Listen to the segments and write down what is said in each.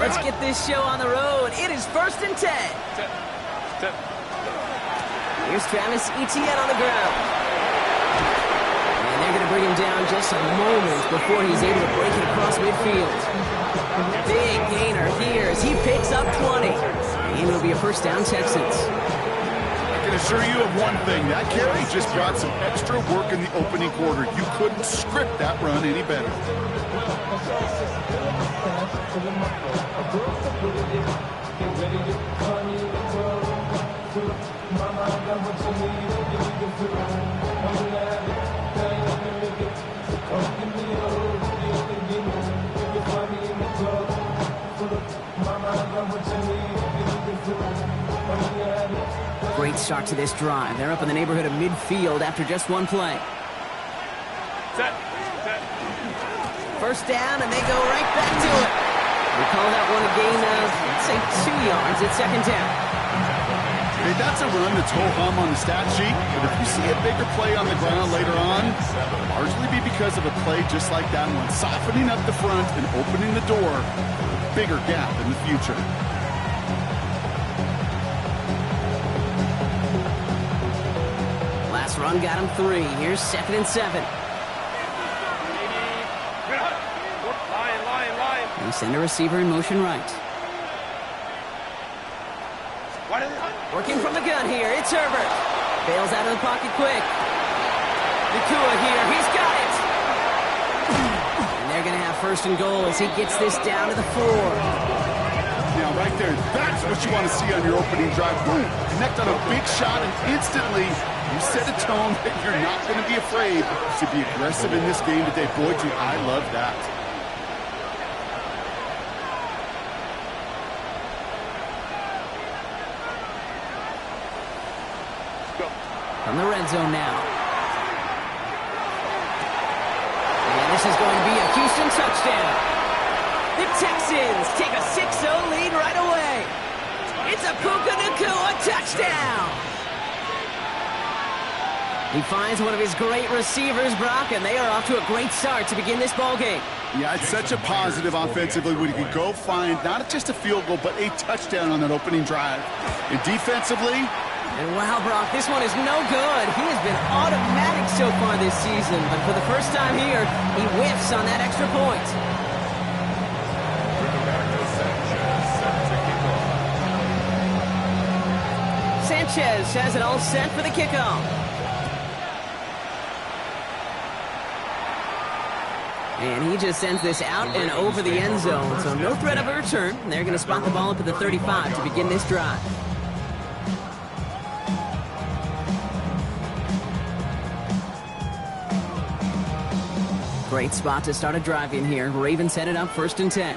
Let's get this show on the road. It is 1st and 10. Here's Travis Etienne on the ground. And they're going to bring him down just a moment before he's able to break it across midfield. Big gainer here as he picks up 20. And it'll be a first down, Texans. I can assure you of one thing. That carry just brought some extra work in the opening quarter. You couldn't script that run any better. Great start to this drive. They're up in the neighborhood of midfield after just one play. First down, and they go right back to it. We call that one a gain of, let's say, 2 yards at second down. Hey, that's a run that's ho-hum on the stat sheet, but if you see a bigger play on the ground later on, it'll largely be because of a play just like that one, softening up the front and opening the door for a bigger gap in the future. Last run got him 3. Here's 2nd and 7. They send a receiver in motion right. Working from the gun here, it's Herbert. Bails out of the pocket quick. Nakua here, he's got it. And they're going to have 1st and goal as he gets this down to the 4. Now, right there, that's what you want to see on your opening drive. Boom, connect on a big shot, and instantly you set a tone that you're not going to be afraid to be aggressive in this game today. Boy, do I love that. From the red zone now. And this is going to be a Houston touchdown. The Texans take a 6-0 lead right away. It's a Puka Nakua touchdown. He finds one of his great receivers, Brock, and they are off to a great start to begin this ball game. Yeah, it's such a positive offensively when you can go find not just a field goal, but a touchdown on that opening drive. And defensively, and wow, Brock, this one is no good. He has been automatic so far this season, but for the first time here, he whiffs on that extra point. Sanchez has it all set for the kickoff. And he just sends this out and over the end zone, so no threat of a return. They're going to spot the ball up at the 35 to begin this drive. Great spot to start a drive in here. Ravens headed up 1st and 10.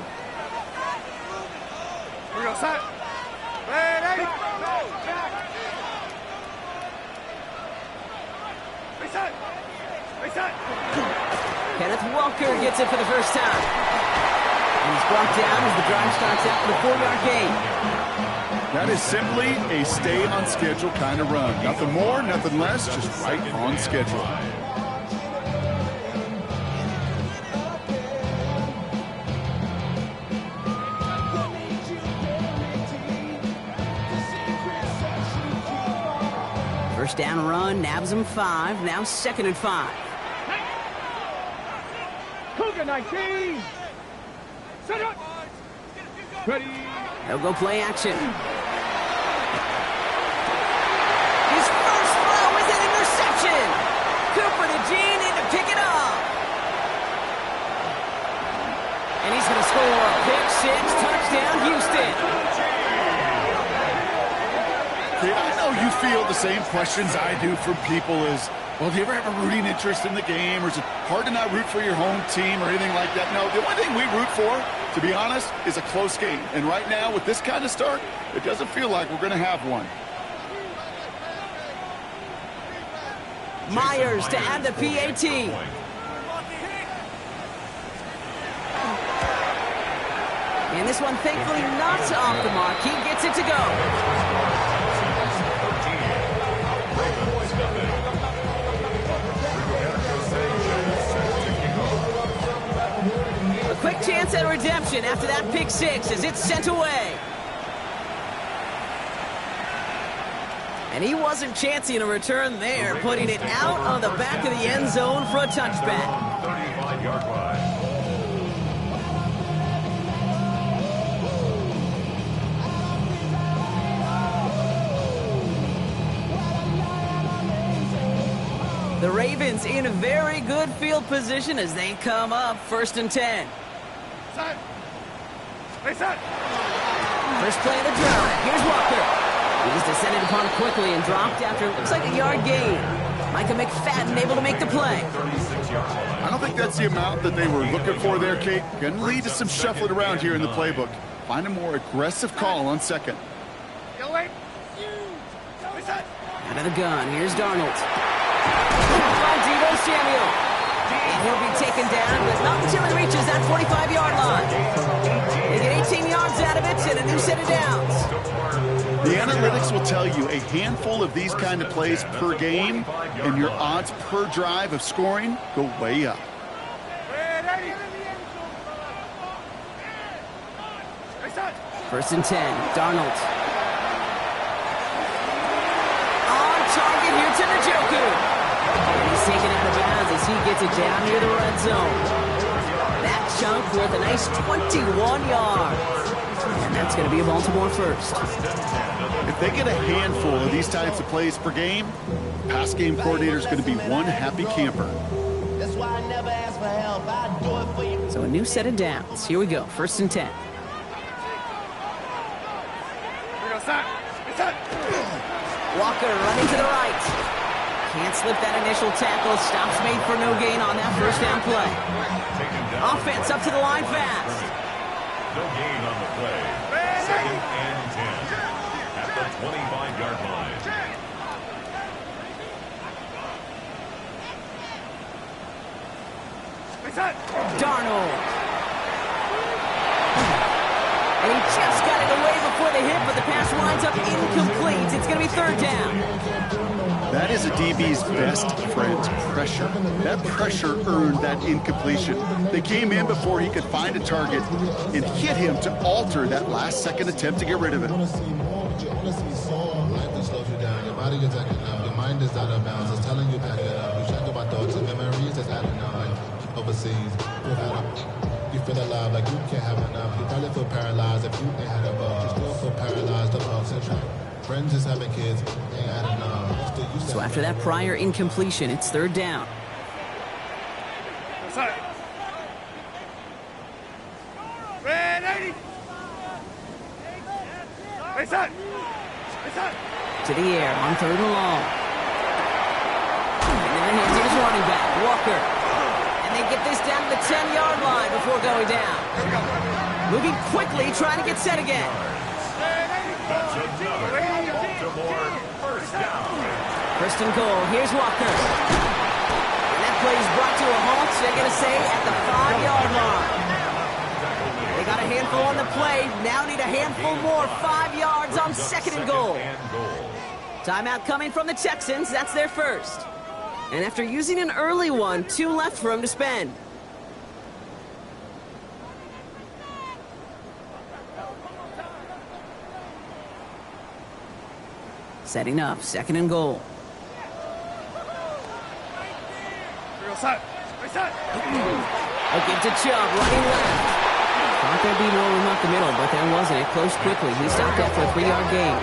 Kenneth Walker gets it for the first time. And he's brought down as the drive starts out for the 4-yard gain. that is simply a stay on schedule kind of run. Nothing more, nothing less, just right on schedule. First down run, nabs him 5, now 2nd and 5. Cougar 19. Set up. Ready. They'll go play action. His first throw is an interception. Cooper to Gene in to pick it up. And he's going to score. Pick 6, touchdown, Houston. I know you feel the same questions I do from people as, well, do you ever have a rooting interest in the game, or is it hard to not root for your home team or anything like that? No, the only thing we root for, to be honest, is a close game. And right now, with this kind of start, it doesn't feel like we're going to have one. Myers to add the PAT. And this one, thankfully, not off the mark. He gets it to go. A quick quick chance at redemption after that pick six as it's sent away. And he wasn't chancing a return there, putting it out on the back of the end zone for a touchback. 35-yard line. The Ravens in very good field position as they come up 1st and 10. Set. Stay set. First play of the drive. Here's Walker. He's descended upon quickly and dropped after looks like a yard gain. Micah McFadden able to make the play. I don't think that's the amount that they were looking for there, Kate. Going to lead to some shuffling around here in the playbook. Find a more aggressive call on second. Get away. Stay set. Out of the gun. Here's Darnold. From Deebo Samuel. And he'll be taken down, but not until he reaches that 45-yard line. They get 18 yards out of it and a new set of downs. The analytics will tell you a handful of these kind of plays per game, and your odds per drive of scoring go way up. First and 10, Darnold. On target here to Njoku. And he's taken out of bounds as he gets it down near the red zone. That chunk with a nice 21 yards. And that's going to be a Baltimore first. If they get a handful of these types of plays per game, pass game coordinator is going to be one happy camper. That's why I never ask for help. I do it for you. So a new set of downs. Here we go. 1st and 10. Walker running to the right. Can't slip that initial tackle. Stops made for no gain on that first down play. Offense up to the line fast. No gain on the play. 2nd and 10 at the 25-yard line. Darnold. And he just got it away before the hit, but the pass winds up incomplete. It's going to be 3rd down. That is a DB's best friend, pressure. That pressure earned that incompletion. They came in before he could find a target and hit him to alter that last-second attempt to get rid of it. You feel alive like you can't have enough. You probably feel paralyzed if you ain't had enough. You still feel paralyzed above central. Friends just having kids ain't had enough. So after that prior incompletion, it's 3rd down. To the air on 3rd and long. And in the hands of his running back, Walker. And they get this down to the 10-yard line before going down. Moving quickly, trying to get set again. That's another Baltimore first down. 1st and goal. Here's Walker. And that play is brought to a halt, they're going to say, at the 5-yard line. They got a handful on the play. Now need a handful more. 5 yards on 2nd and goal. Timeout coming from the Texans. That's their first. And after using an early one, 2 left for him to spend. Setting up, 2nd and goal. Again to Chubb, running left. Thought there'd be more room up the middle, but there wasn't. It closed quickly. He stopped after a 3-yard gain.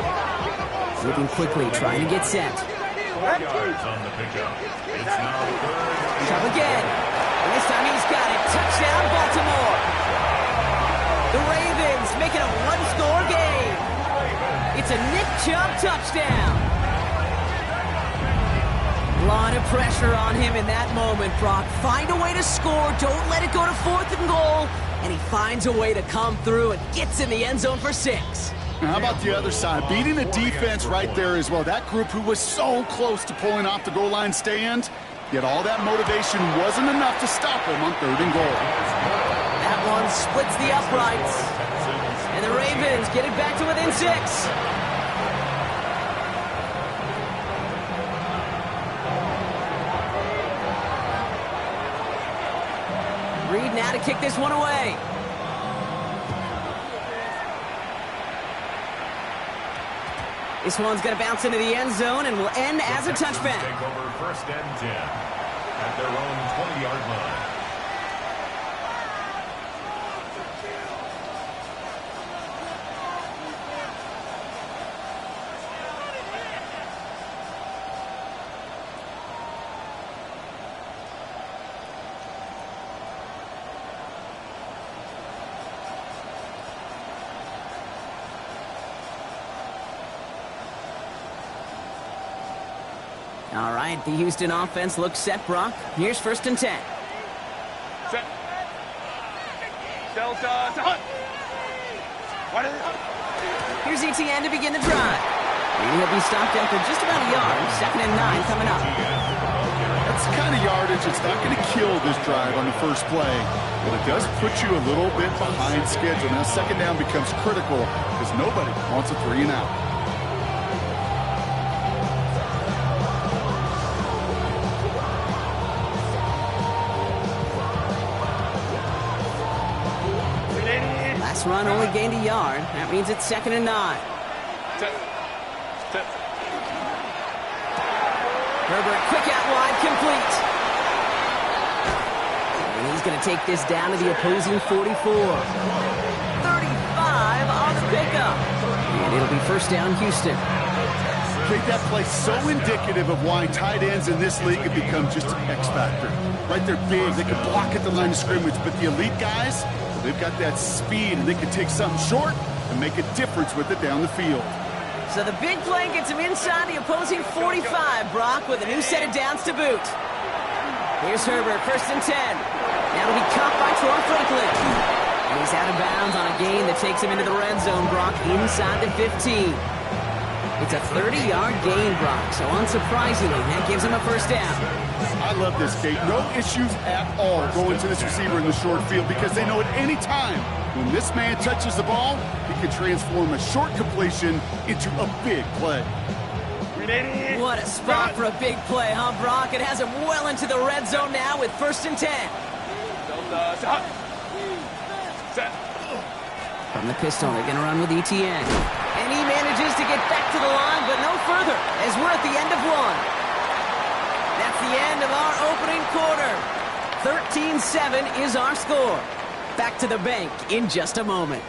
Moving quickly, trying to get set. 4 yards on the pickup. It's now 3rd. Chubb again. And this time he's got it. Touchdown, Baltimore. The Ravens make it a 1-score game. It's a Nick Chubb touchdown. A lot of pressure on him in that moment, Brock. Find a way to score. Don't let it go to 4th and goal. And he finds a way to come through and gets in the end zone for 6. Now, how about the other side? Beating a defense right there as well. That group who was so close to pulling off the goal line stand, yet all that motivation wasn't enough to stop them on 3rd and goal. That one splits the uprights. And the Ravens get it back to within 6. Reed now try to kick this one away. This one's going to bounce into the end zone and will end as a touchback. Take over 1st and 10 at their own 20-yard line. All right, the Houston offense looks set, Brock. Here's 1st and 10. Set. Delta to hunt. Here's ETN to begin the drive. And he'll be stopped after just about a yard. 2nd and 9 coming up. That's the kind of yardage. It's not going to kill this drive on the first play, but it does put you a little bit behind schedule. Now 2nd down becomes critical because nobody wants a 3 and out. Last run only gained a yard. That means it's 2nd and 9. Herbert, quick out wide, complete. And he's going to take this down to the opposing 44. 35 on the pickup. And it'll be 1st down, Houston. Make that play so indicative of why tight ends in this league have become just an X factor. Right, they're big, they can block at the line of scrimmage, but the elite guys, they've got that speed, and they can take something short and make a difference with it down the field. So the big play gets him inside the opposing 45, Brock, with a new set of downs to boot. Here's Herbert, 1st and 10. Now to be caught by Troy Franklin. And he's out of bounds on a gain that takes him into the red zone, Brock, inside the 15. It's a 30-yard gain, Brock, so unsurprisingly, that gives him a 1st down. I love this, Kate. No issues at all going to this receiver in the short field because they know at any time when this man touches the ball, he can transform a short completion into a big play. What a spot for a big play, huh, Brock? It has him well into the red zone now with 1st and 10. From the pistol, they're going to run with ETN. And he manages to get back to the line, but no further, as we're at the end of one. That's the end of our opening quarter. 13-7 is our score. Back to the bank in just a moment.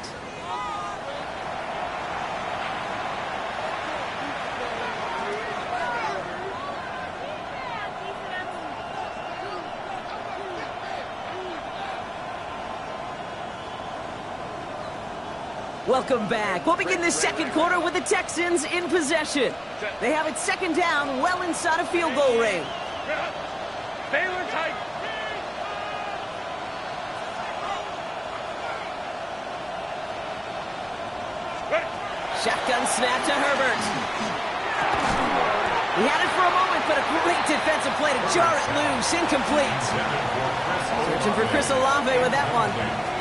Welcome back. We'll begin the 2nd quarter with the Texans in possession. They have it 2nd down, well inside of field goal range. Baylor tight. Shotgun snap to Herbert. He had it for a moment, but a great defensive play to jar it loose. Incomplete. Searching for Chris Olave with that one.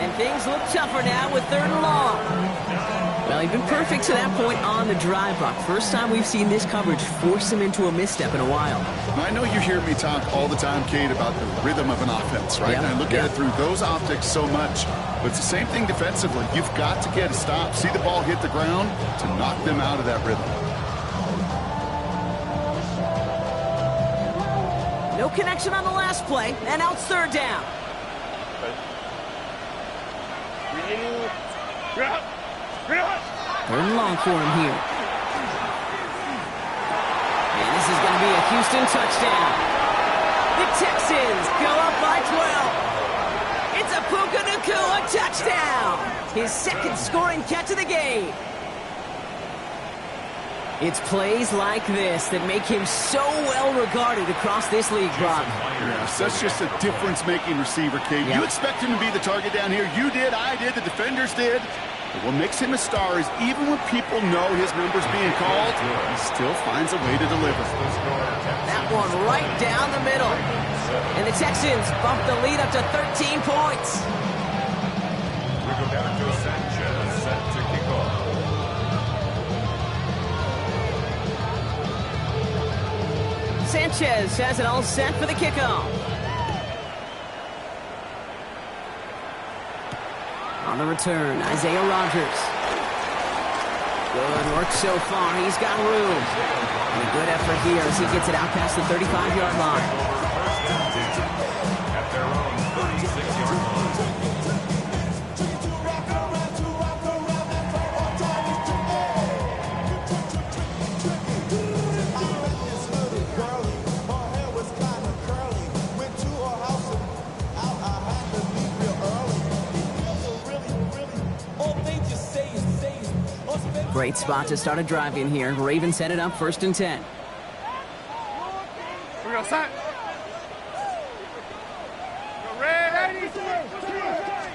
And things look tougher now with 3rd and long. Well, he's been perfect to that point on the drive, Brock. First time we've seen this coverage force him into a misstep in a while. I know you hear me talk all the time, Kate, about the rhythm of an offense, right? Yep. And I look at it through those optics so much. But it's the same thing defensively. You've got to get a stop, see the ball hit the ground to knock them out of that rhythm. No connection on the last play, and now it's 3rd down. Third and long for him here. And this is going to be a Houston touchdown. The Texans go up by 12. It's a Puka Nacua touchdown. His 2nd scoring catch of the game. It's plays like this that make him so well regarded across this league, Brock. Yes, that's just a difference-making receiver, Kate. Yep. You expect him to be the target down here. You did, I did, the defenders did. But what makes him a star is even when people know his number's being called, he still finds a way to deliver. That one right down the middle. And the Texans bump the lead up to 13 points. We go down to Sanchez set to kick off. Sanchez has it all set for the kickoff. On the return, Isaiah Rodgers. Good work so far. He's got room. And a good effort here as he gets it out past the 35-yard line. At their own 36-yard line. Great spot to start a drive in here. Ravens set it up 1st and 10. We go set. Go red, 80.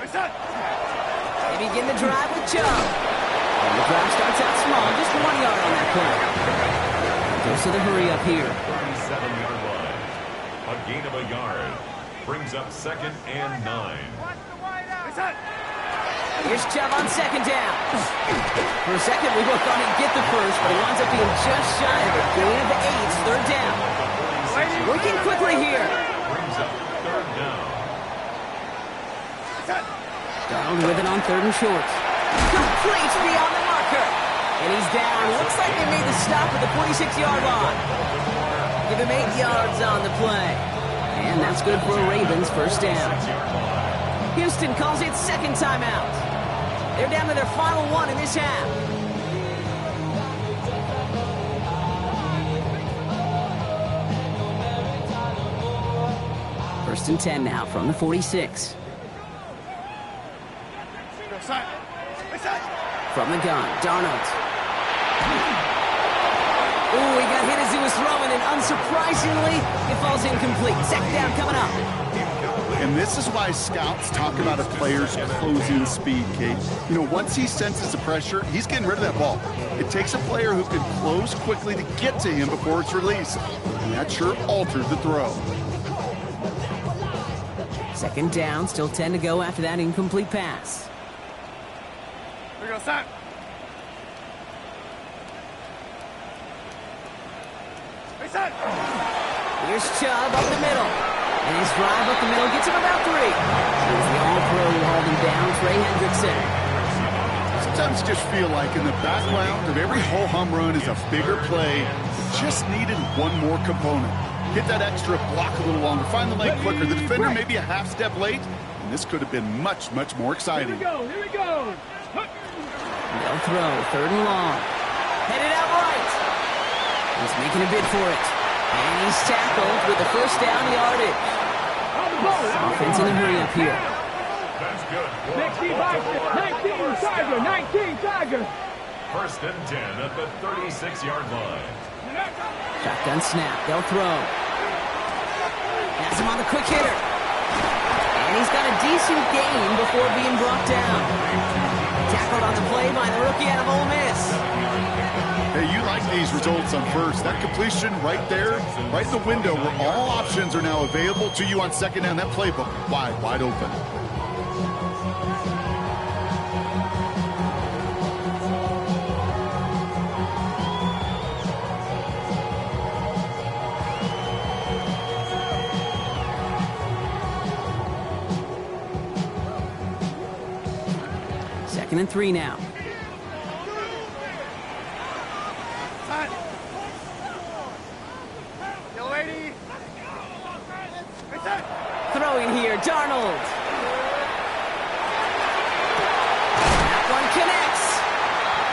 We set. They begin the drive with Chubb. And the drive starts out small, just 1 yard on that play. Goes to the hurry up here. 37-yard line. A gain of a yard. Brings up 2nd and 9. We set. Here's Chubb on 2nd down. For a second, we both thought he'd get the first, but he winds up being just shy of a gain of 8. 3rd down. Working quickly here. Brings up 3rd down. Donald with it on 3rd and short. Complete beyond the marker. And he's down. Looks like they made the stop at the 46-yard line. Give him 8 yards on the play. And that's good for a Ravens 1st down. Houston calls it 2nd timeout. They're down to their final one in this half. First and 10 now from the 46. From the gun, Darnold. Ooh, he got hit as he was throwing, and unsurprisingly, it falls incomplete. 2nd down coming up. And this is why scouts talk about a player's closing speed, Kate. You know, once he senses the pressure, he's getting rid of that ball. It takes a player who can close quickly to get to him before it's released. And that sure alters the throw. 2nd down, still 10 to go after that incomplete pass. We go set. We set. Here's Chubb up the middle. And his drive up the middle gets him about 3. Here's the all-pro who hauled him down, Trey Hendrickson. Sometimes you just feel like in the background of every whole home run is a bigger play. Just needed one more component. Hit that extra block a little longer. Find the leg quicker. The defender may be a half step late. And this could have been much, much more exciting. Here we go. They'll throw, 3rd and long. Headed out right. He's making a bid for it. And he's tackled with the 1st down yardage. Offense in a hurry up here. That's good. 19 Tiger, 19 Tiger. 1st and 10 at the 36-yard line. Shotgun snap, they'll throw. Has him on the quick hitter. And he's got a decent gain before being brought down. Tackled on the play by the rookie out of Ole Miss. Hey, you like these results on first. That completion right there, right in the window where all options are now available to you on 2nd down. That playbook wide open. Second and 3 now. Throwing here, Darnold. That one connects.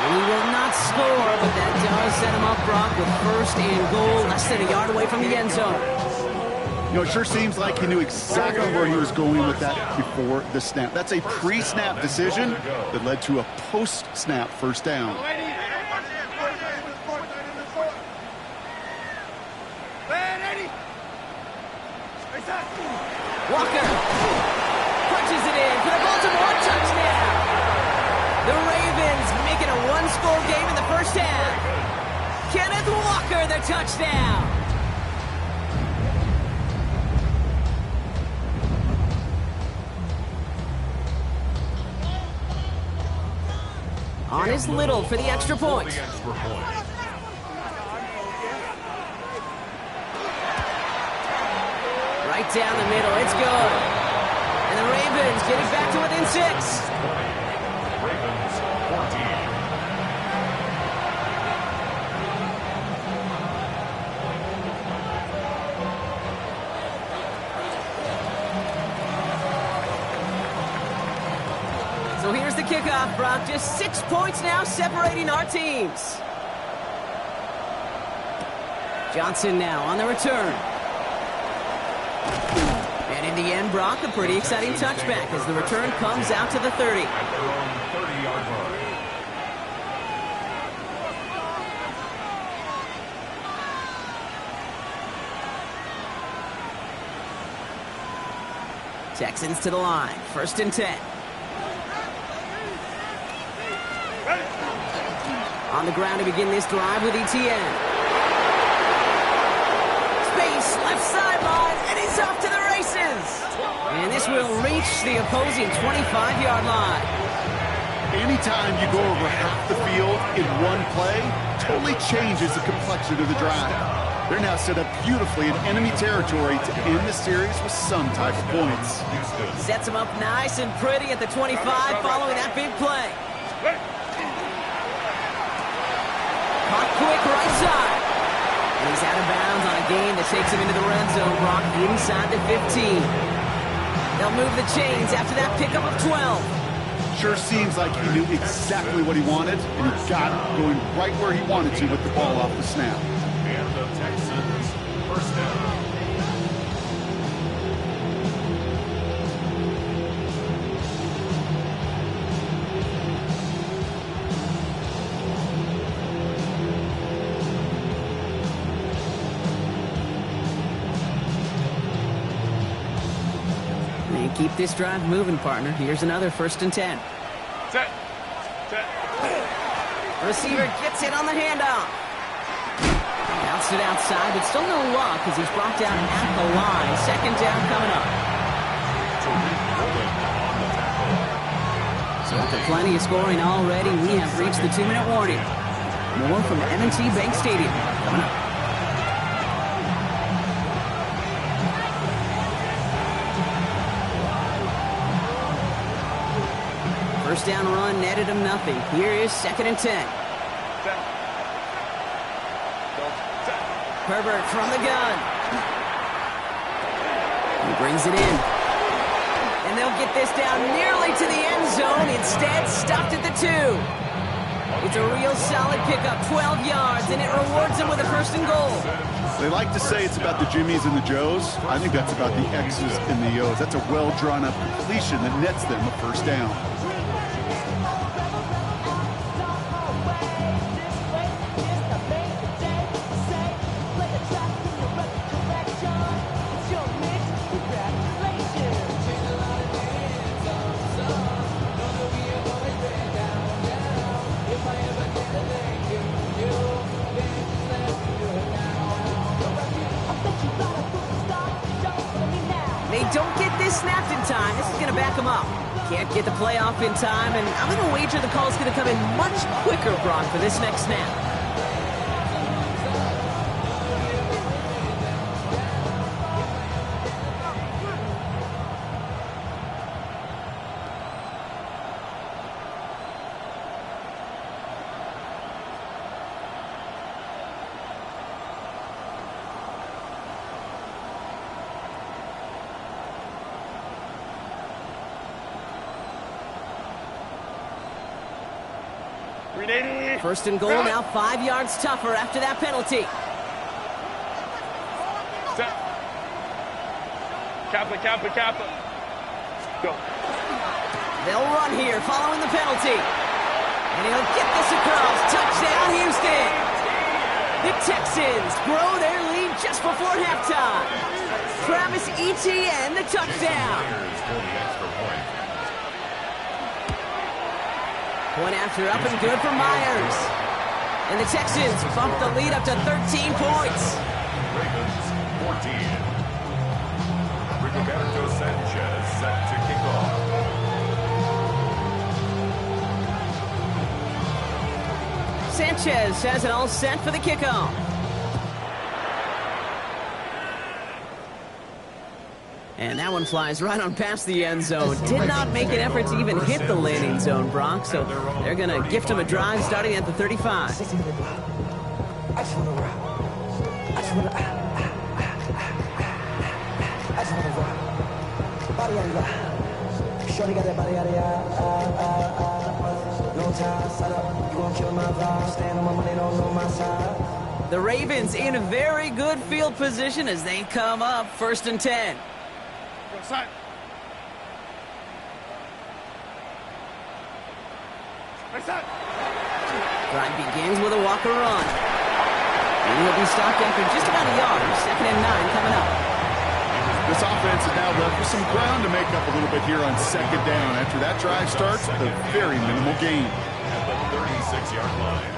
He will not score, but that does set him up, Brock, with 1st and goal, less than a yard away from the end zone. You know, it sure seems like he knew exactly where he was going with that before the snap. That's a pre-snap decision that led to a post-snap 1st down. Walker punches it in for the Baltimore touchdown. The Ravens making a 1-score game in the 1st half. Kenneth Walker, the touchdown. On is Little for the extra point. Right down the middle, it's good. And the Ravens get it back to within 6. kickoff, Brock. Just 6 points now separating our teams. Johnson now on the return. And in the end, Brock, a pretty exciting touchback as the return comes out to the 30. At their own 30-yard line. Texans to the line. 1st and 10. On the ground to begin this drive with ETN. Space, left sideline, and he's off to the races. And this will reach the opposing 25-yard line. Anytime you go over half the field in one play, totally changes the complexion of the drive. They're now set up beautifully in enemy territory to end the series with some type of points. Sets him up nice and pretty at the 25 following that big play. Caught quick right side. And he's out of bounds on a gain that takes him into the red zone, Brock, inside the 15. They'll move the chains after that pickup of 12. Sure seems like he knew exactly what he wanted, and he got it going right where he wanted to with the ball off the snap. And the Texans, 1st down. And keep this drive moving, partner. Here's another 1st and 10. Set. Receiver gets it on the handoff. Bounced it outside, but still no luck as he's brought down at the line. 2nd down coming up. So after plenty of scoring already, we have reached the 2-minute warning. More from M&T Bank Stadium coming up. First down run netted him nothing. Here is 2nd and 10. Herbert from the gun. He brings it in. And they'll get this down nearly to the end zone. Instead, stopped at the 2. It's a real solid pickup, 12 yards, and it rewards them with a 1st and goal. They like to say it's about the Jimmies and the Joes. I think that's about the X's and the O's. That's a well-drawn-up completion that nets them a 1st down. Don't get this snapped in time. This is going to back him up. Can't get the playoff in time, and I'm going to wager the call's going to come in much quicker, Brock, for this next snap. First and goal, now 5 yards tougher after that penalty. Kappa. Go. They'll run here following the penalty. And he'll get this across. Touchdown, Houston. The Texans grow their lead just before halftime. Travis Etienne, the touchdown. Point after up and good for Myers. And the Texans bump the lead up to 13 points. Ravens, 14. Rigoberto Sanchez set to kick off. Sanchez has it all set for the kickoff. And that one flies right on past the end zone. Did not make an effort to even hit the landing zone, Brock. So they're going to gift him a drive starting at the 35. Shorty got that body out of The Ravens in a very good field position as they come up 1st and 10. Go side. Right side. Drive begins with a walker run. And he'll be stopped after just about a yard. 2nd and 9 coming up. This offense is now left with some ground to make up a little bit here on 2nd down. After that drive starts with a very minimal gain. At the 36-yard line.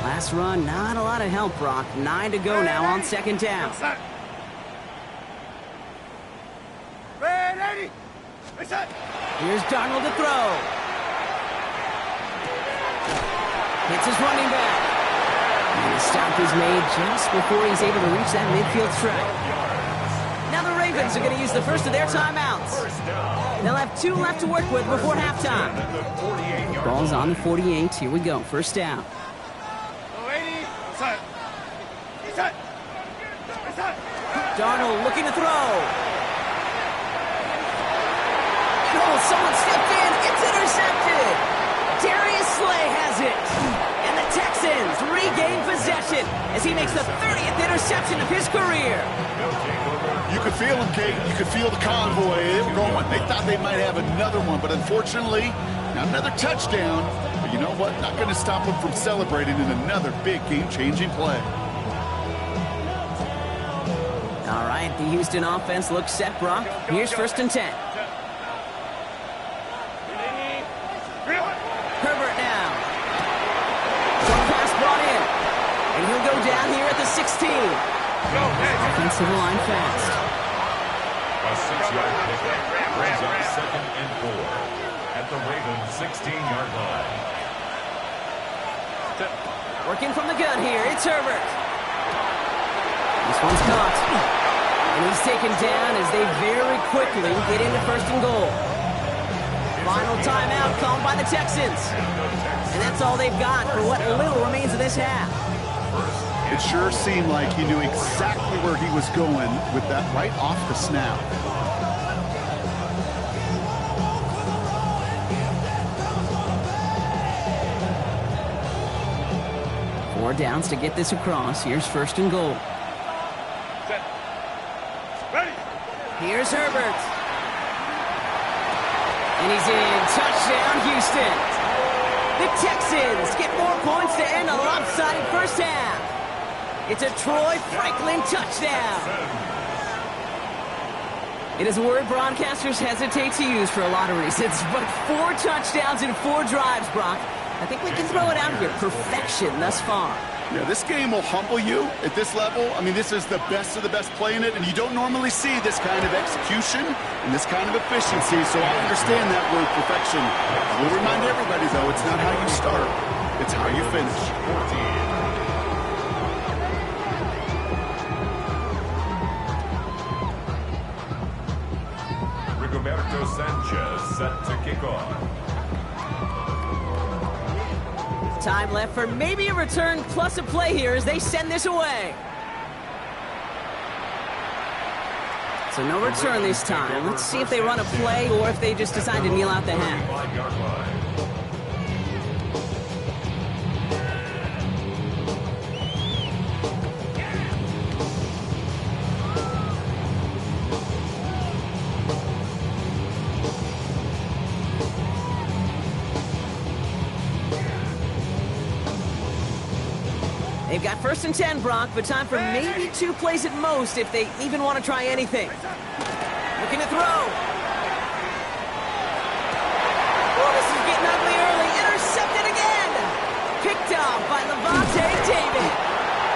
Last run, not a lot of help, Brock. 9 to go now on 2nd down. Side. Ready. Right side. Here's Darnold to throw. Hits his running back. And the stop is made just before he's able to reach that midfield track. Now the Ravens are going to use the first of their timeouts. They'll have 2 left to work with before halftime. Ball's on the 48. Here we go. 1st down. Ready. Side. Side. Right side. Darnold looking to throw. Oh, someone stepped in. It's intercepted. Darius Slay has it. And the Texans regain possession as he makes the 30th interception of his career. You could feel them, Kate. You could feel the convoy. They were going. They thought they might have another one, but unfortunately, not another touchdown. But you know what? Not going to stop them from celebrating in another big game-changing play. All right, the Houston offense looks set, Brock. Here's 1st and 10. Herbert now. Short pass brought in. And he'll go down here at the 16. Offensive line fast. A 6-yard pickup brings up 2nd and 4 at the Ravens 16-yard line. Working from the gun here, it's Herbert. This one's caught. And he's taken down as they very quickly get into 1st and goal. Final timeout called by the Texans. And that's all they've got for what little remains of this half. It sure seemed like he knew exactly where he was going with that right off the snap. Four downs to get this across. Here's 1st and goal. Set. Ready. Here's Herbert. And he's in. Touchdown, Houston. The Texans get 4 points to end a lopsided 1st half. It's a Troy Franklin touchdown. It is a word broadcasters hesitate to use for a lot of reasons, but 4 touchdowns in 4 drives, Brock. I think we can throw it out here. Perfection thus far. Yeah, this game will humble you at this level. I mean, this is the best of the best playing it, and you don't normally see this kind of execution and this kind of efficiency, so I understand that word perfection. I will remind everybody, though, it's not how you start, it's how you finish. 14. Rigoberto Sanchez set to kick off. Time left for maybe a return plus a play here as they send this away. So no return this time. Let's see if they run a play or if they just decide to kneel out the half. 5-yard line. They've got 1st and 10, Brock, but time for maybe 2 plays at most if they even want to try anything. Looking to throw. Oh, this is getting ugly early. Intercepted again. Picked off by Levante David.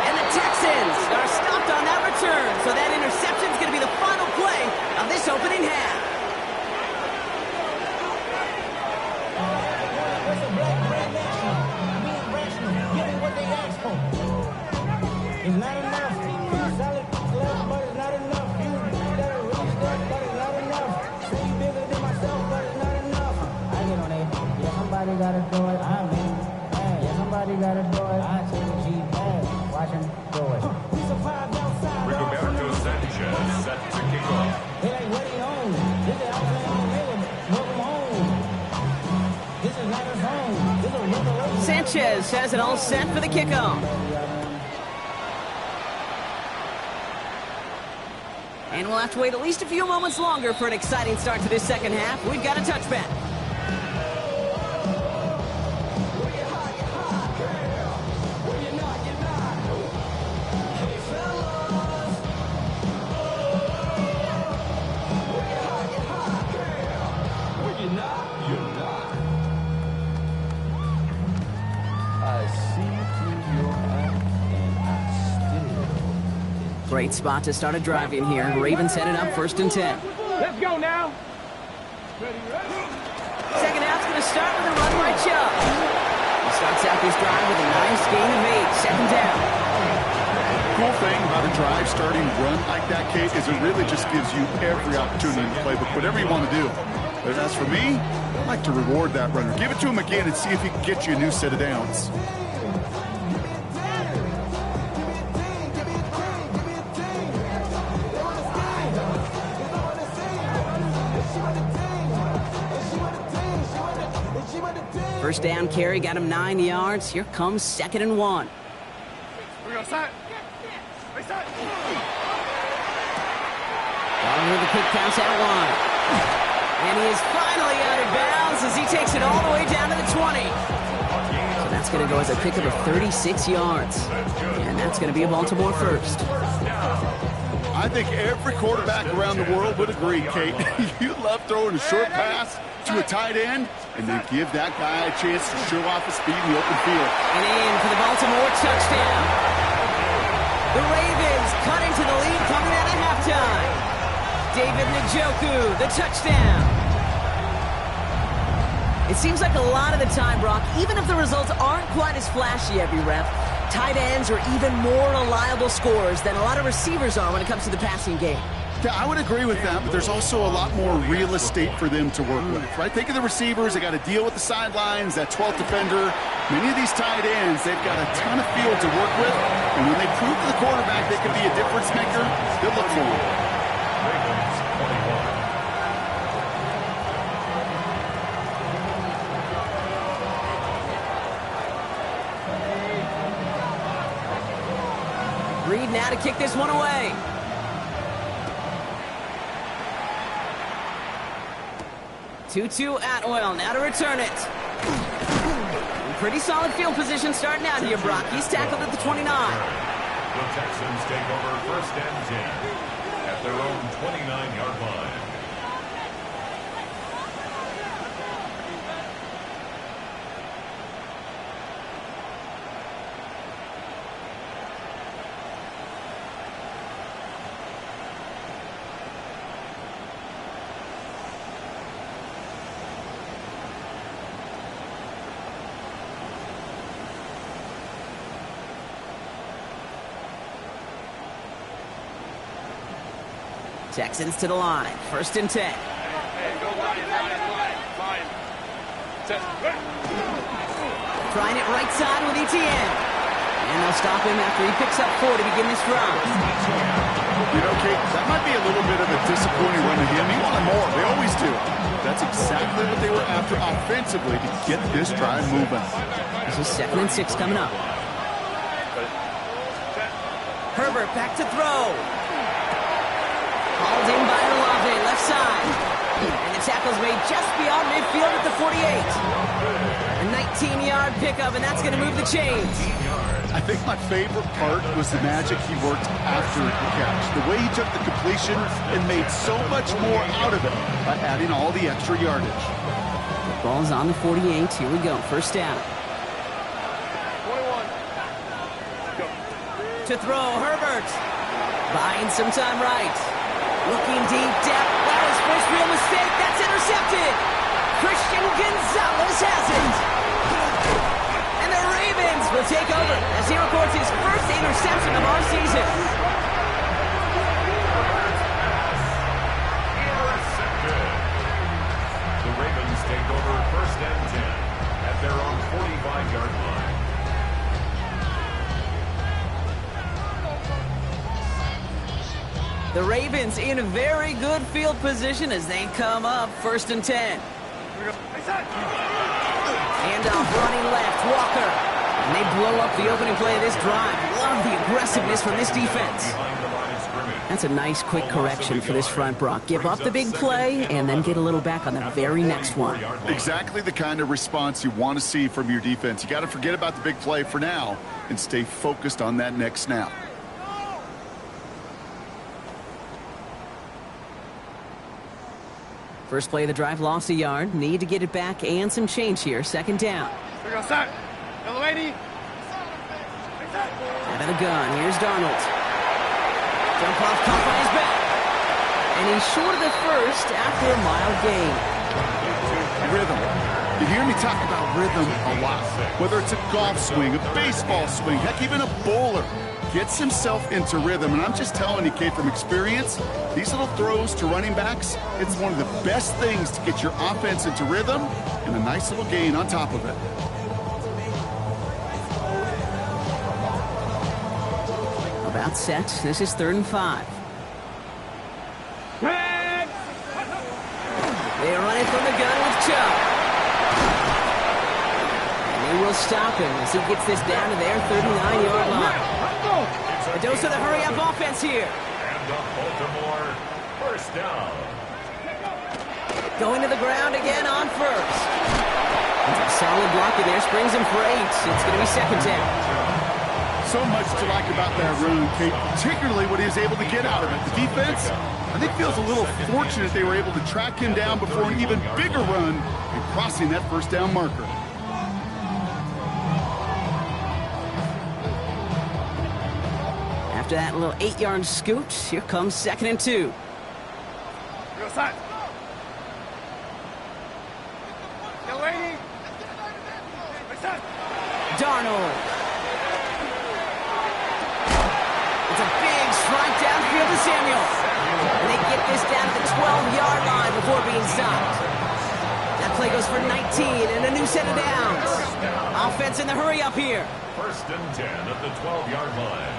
And the Texans are stopped on that return, so that interception is going to be the final play of this opening half. It's not enough. Solid left, but it's not enough. You gotta reach that, but it's not enough. Say you bigger than myself, but it's not enough. I get on it. Yeah, somebody gotta do it. I mean, hey, yeah, somebody gotta do it. I take a G, hey, watch him do it. Rigoberto Sanchez set to kick off. They like, what he on? This is Alabama nigga. Welcome home. This is not his home. This is a revelation. Sanchez has it all set for the kickoff. And we'll have to wait at least a few moments longer for an exciting start to this second half. We've got a touchback. Great spot to start a drive in here. Ravens headed up 1st and 10. Let's go now. Second half's going to start with a run by Chubb. He starts out this drive with a nice gain of 8. Second down. Cool thing about a drive starting run like that, Kate, is it really just gives you every opportunity to play with whatever you want to do. But as for me, I like to reward that runner. Give it to him again and see if he can get you a new set of downs. First down carry got him 9 yards. Here comes 2nd and 1. We're going to side. Over the quick pass out wide. And he is finally out of bounds as he takes it all the way down to the 20. So that's going to go as a pickup of 36 yards. And that's going to be a Baltimore first. I think every quarterback around the world would agree, Kate. You love throwing a short pass to a tight end and then give that guy a chance to show off his speed in the open field. And in for the Baltimore touchdown. The Ravens cut into the lead coming out of halftime. David Njoku, the touchdown. It seems like a lot of the time, Brock, even if the results aren't quite as flashy every rep, tight ends are even more reliable scorers than a lot of receivers are when it comes to the passing game. Yeah, I would agree with that, but there's also a lot more real estate for them to work with, right? Think of the receivers. They got to deal with the sidelines, that 12th defender. Many of these tight ends, they've got a ton of field to work with, and when they prove to the quarterback they can be a difference maker, they'll look for him. Ravens 21. Reed now to kick this one away. Tutu Atwell now to return it. Pretty solid field position starting out here, Brock. He's tackled at the 29. The Texans take over 1st and 10 at their own 29-yard line. Texans to the line. 1st and 10. Trying it right side with Etienne. And they'll stop him after he picks up 4 to begin this drive. You know, Kate, that might be a little bit of a disappointing run to him. He wanted more. They always do. That's exactly what they were after offensively to get this drive moving. This is 2nd and 6 coming up. Herbert back to throw. Hauled in by Olave, left side. And the tackle's made just beyond midfield at the 48. A 19-yard pickup, and that's going to move the chains. I think my favorite part was the magic he worked after the catch. The way he took the completion and made so much more out of it by adding all the extra yardage. The ball's on the 48. Here we go. 1st down. 21. Go. To throw, Herbert. Buying some time right. Looking deep, depth. That is first real mistake. That's intercepted. Christian Gonzalez has it. And the Ravens will take over as he records his first interception of our season. Intercepted. The Ravens take over 1st and 10 at their own 45-yard line. The The Ravens in a very good field position as they come up 1st and 10. Handoff running left, Walker. And they blow up the opening play of this drive. Love the aggressiveness from this defense. That's a nice quick correction for this front, Brock. Give up the big play and then get a little back on the very next one. Exactly the kind of response you want to see from your defense. You got to forget about the big play for now and stay focused on that next snap. First play of the drive, lost a yard. Need to get it back and some change here. 2nd down. Out Out of the gun. Here's Darnold. Jump off, caught on his back. And he's short of the first after a mild gain. Rhythm. You hear me talk about rhythm a lot. Whether it's a golf swing, a baseball swing, heck, even a bowler gets himself into rhythm. And I'm just telling you, Kate, from experience, these little throws to running backs, it's one of the best things to get your offense into rhythm and a nice little gain on top of it. About set. This is 3rd and 5. They run it from the gun with Chubb. And they will stop him as he gets this down to their 39-yard line. A dose of the hurry-up offense here. And the Baltimore 1st down. Going to the ground again on 1st. Solid blocker there. Springs him for 8. It's going to be 2nd down. So much to like about that run, Kate, particularly what he was able to get out of it. The defense, I think, feels a little fortunate they were able to track him down before an even bigger run and crossing that 1st down marker. After that little 8-yard scoot, here comes 2nd and 2. Darnold. It's a big strike downfield to Samuel. And they get this down to the 12-yard line before being stopped. That play goes for 19 and a new set of downs. Offense in the hurry up here. 1st and 10 at the 12-yard line.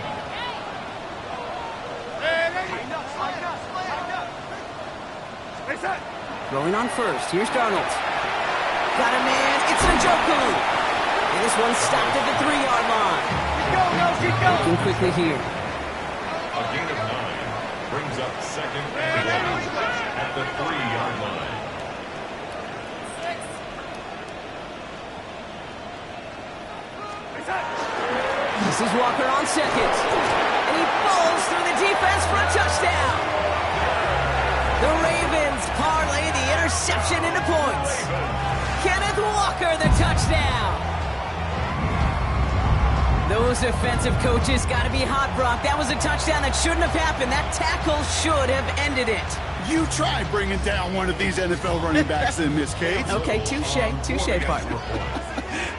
Rolling on 1st. Here's Darnold. Got a man. It's Njoku. And this one stopped at the 3-yard line. Looking quickly here. A gain of 9 brings up 2nd and 1 at the 3-yard line. This is Walker on 2nd. And he falls through the defense for a touchdown. The Ravens parlay the interception into points. Kenneth Walker, the touchdown. Those defensive coaches got to be hot, Brock. That was a touchdown that shouldn't have happened. That tackle should have ended it. You try bringing down one of these NFL running backs in, Miss Kate. Okay, touche, partner.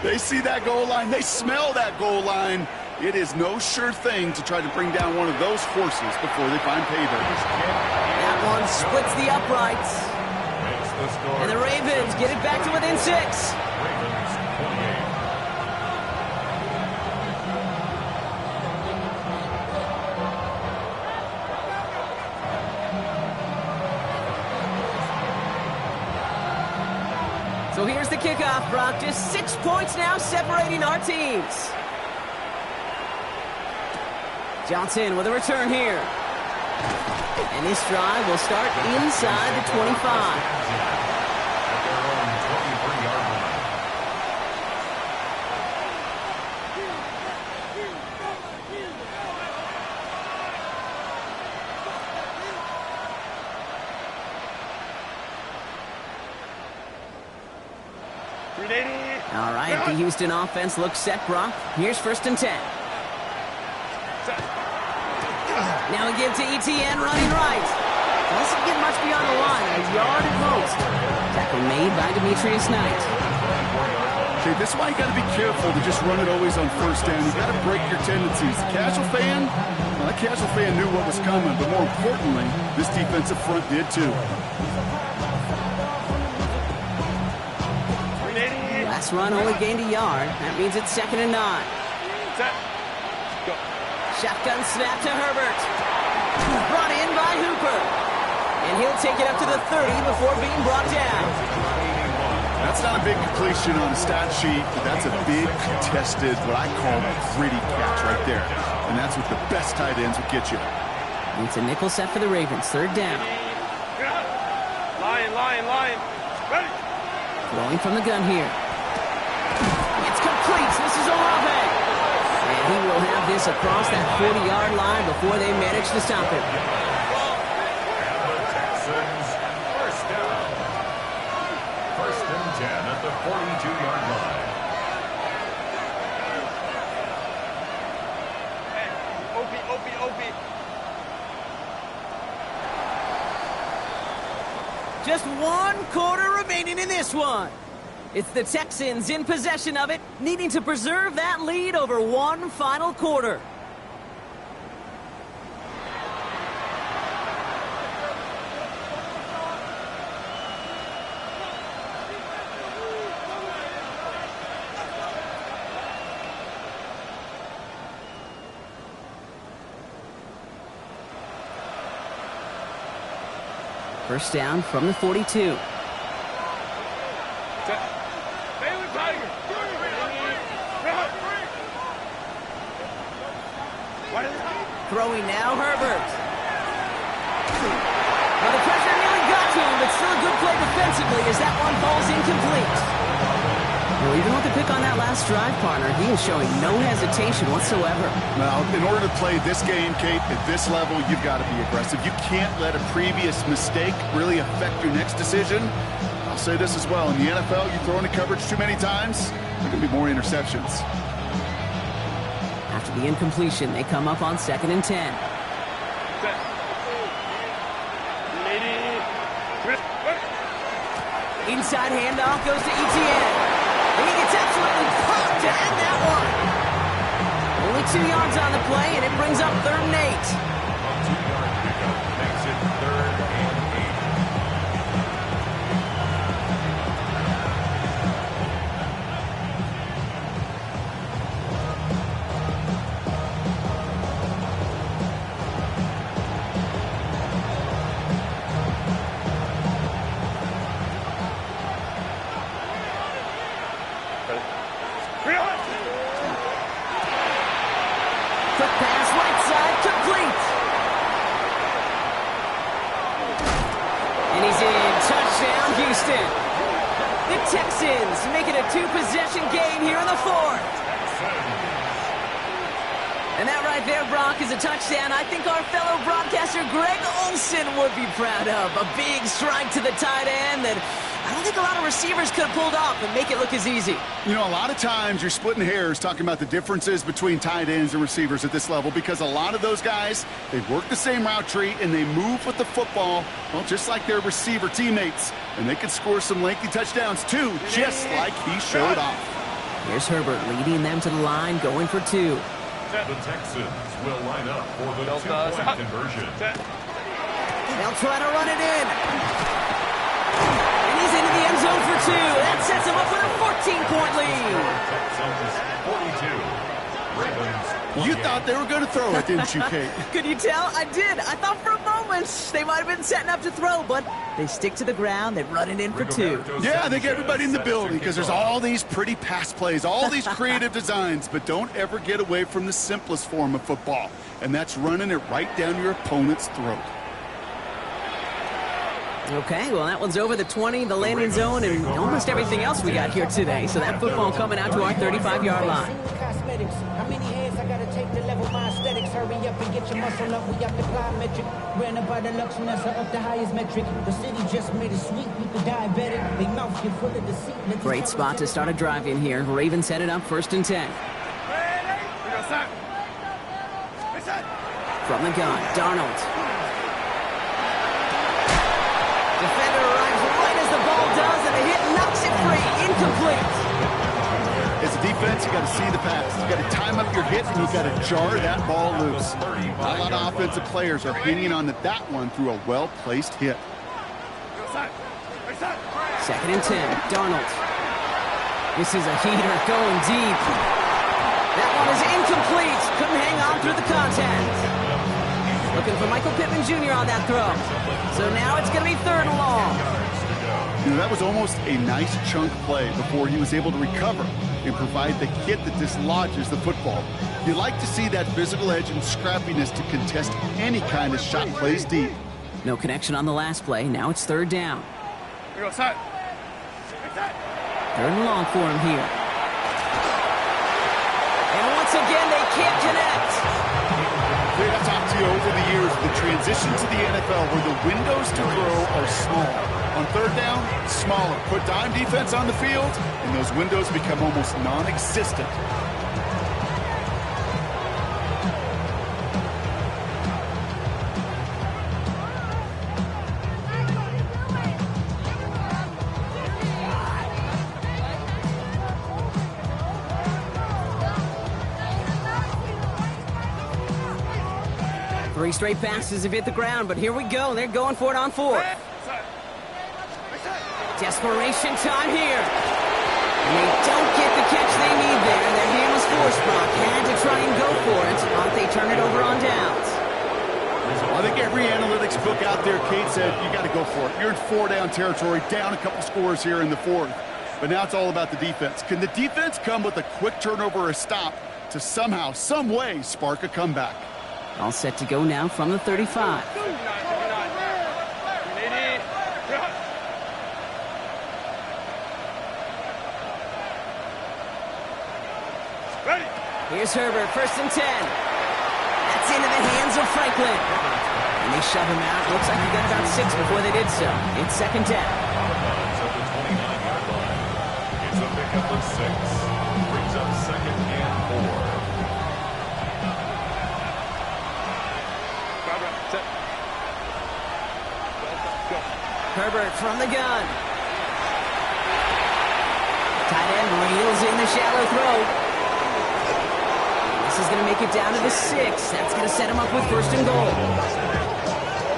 They see that goal line. They smell that goal line. It is no sure thing to try to bring down one of those horses before they find paydirt. That one splits the uprights. And the Ravens get it back to within 6. Ravens 28. So here's the kickoff, Brock. Just 6 points now separating our teams. Johnson with a return here. And this drive will start inside the 25. All right, the Houston offense looks set, Brock. Here's 1st and 10. Now we give to ETN running right. Doesn't get much beyond the line, a yard at most. Tackle made by Demetrius Knight. Okay, this is why you got to be careful to just run it always on 1st down. You got to break your tendencies. The casual fan, well, that casual fan knew what was coming, but more importantly, this defensive front did too. Last run only gained a yard. That means it's 2nd and 9. Shotgun snap to Herbert. Brought in by Hooper. And he'll take it up to the 30 before being brought down. That's not a big completion on a stat sheet, but that's a big contested, what I call gritty catch right there. And that's what the best tight ends would get you. It's a nickel set for the Ravens. Third down. Line. Ready. Throwing from the gun here. It's complete. This is Olave. And he will have this across that 40-yard line before they manage to stop it. And the Texans, first down. First and 10 at the 42-yard line. OP. Just 1 quarter remaining in this one. It's the Texans in possession of it, needing to preserve that lead over one final quarter. First down from the 42. Throwing now, Herbert. Well, the pressure nearly got to him, but still a good play defensively as that one falls incomplete. Well, even with the pick on that last drive, partner, he is showing no hesitation whatsoever. Well, in order to play this game, Kate, at this level, you've got to be aggressive. You can't let a previous mistake really affect your next decision. I'll say this as well. In the NFL, you throw into coverage too many times, there are going to be more interceptions. After the incompletion, they come up on 2nd and 10. Inside handoff goes to Etienne. And he gets absolutely pumped to end that one. Only 2 yards on the play, and it brings up 3rd and 8. A 2-yard pickup makes it 3rd and 8. Quick pass, right side, complete. And he's in. Touchdown, Houston. The Texans make it a 2-possession game here in the 4th. And that right there, Brock, is a touchdown I think our fellow broadcaster Greg Olson would be proud of. A big strike to the tight end that I don't think a lot of receivers could have pulled off and make it look as easy. You know, a lot of times you're splitting hairs talking about the differences between tight ends and receivers at this level because a lot of those guys, they work the same route tree and they move with the football, well, just like their receiver teammates. And they can score some lengthy touchdowns too, just like he showed off. Here's Herbert leading them to the line, going for 2. The Texans will line up for the 2-point conversion. They'll try to run it in. And he's into the end zone for 2. That sets him up with a 14-point lead. Texans 42. Ravens 28. You thought they were going to throw it, didn't you, Kate? Could you tell? I did. I thought for a moment they might have been setting up to throw, but they stick to the ground. They run it in for 2. Yeah, I think everybody in the building because there's all these pretty pass plays, all these creative designs, but don't ever get away from the simplest form of football, and that's running it right down your opponent's throat. Okay, well, that one's over the 20, the landing zone, and almost everything else we got here today. So that football coming out to our 35-yard line. Cosmetics. How many hands I gotta take to level my aesthetics? Hurry up and get your muscle up. We got the plyometric. Ran up by the Lux and that's up the highest metric. The city just made it sweet. You could diabetic. They mouth you full of deceit. Great spot to start a drive in here. Ravens headed up 1st and 10. From the gun, Darnold. Defender arrives right as the ball does, and the hit knocks it free. Incomplete. As a defense, you got to see the pass. You got to time up your hit, and you got to jar that ball loose. A lot of offensive players are hanging on to that one through a well-placed hit. 2nd and 10, Darnold. This is a heater going deep. That one is incomplete. Couldn't hang on through the contact. Looking for Michael Pittman Jr. on that throw. So now it's going to be 3rd and long. You know, that was almost a nice chunk play before he was able to recover and provide the hit that dislodges the football. You like to see that physical edge and scrappiness to contest any kind of shot plays deep. No connection on the last play. Now it's 3rd down. Here we go, side. 3rd and long for him here. And once again, they can't connect. Greg, I've talked to you over the years, the transition to the NFL where the windows to throw are small. On 3rd down, smaller. Put dime defense on the field, and those windows become almost non-existent. Three straight passes have hit the ground, but here we go. They're going for it on 4th. Desperation time here. And they don't get the catch they need there. Their hand was forced. Brock had to try and go for it, but they turn it over on downs. I think every analytics book out there, Kate said, you got to go for it. You're in 4-down territory, down a couple scores here in the 4th. But now it's all about the defense. Can the defense come with a quick turnover or a stop to somehow, some way, spark a comeback? All set to go now from the 35. Ready. Here's Herbert, 1st and 10. That's into the hands of Franklin. And they shove him out. Looks like he got about 6 before they did so. It's 2nd down. At the 29-yard line. It's a pickup of 6. Brings up 2nd and 4. Herbert from the gun. Tight end reels in the shallow throw. This is going to make it down to the 6. That's going to set him up with 1st and goal.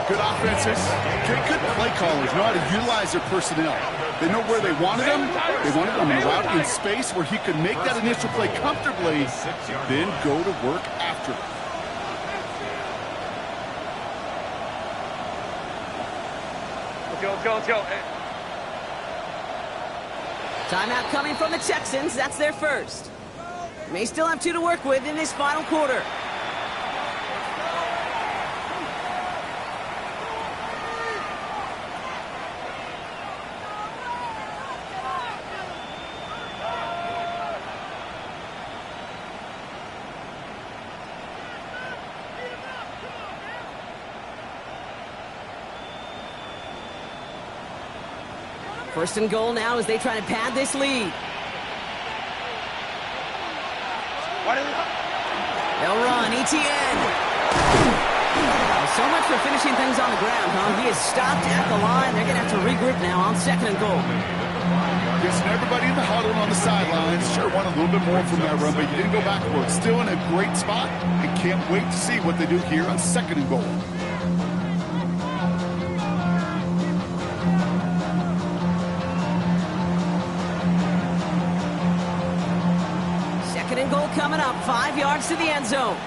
Good offenses. Good play callers know how to utilize their personnel. They know where they wanted them. They wanted them in route in space where he could make that initial play comfortably, then go to work after. Let's go, let's go. Timeout coming from the Texans. That's their first. May still have 2 to work with in this final quarter. First and goal now as they try to pad this lead. They'll run, ETN. So much for finishing things on the ground, huh? He is stopped at the line. They're going to have to regroup now on 2nd and goal. Yes, and everybody in the huddle on the sidelines sure wanted a little bit more from that run, but you didn't go backwards. Still in a great spot and can't wait to see what they do here on 2nd and goal. And goal coming up, 5 yards to the end zone.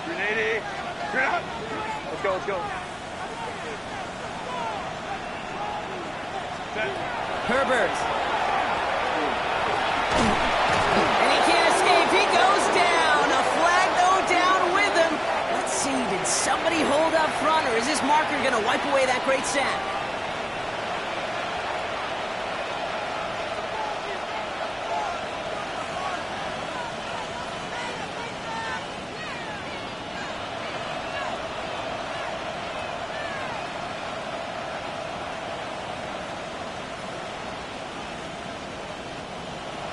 380. Let's go, let's go. Herbert. And he can't escape. He goes down. A flag, though, down with him. Let's see, did somebody hold up front, or is this marker going to wipe away that great sack?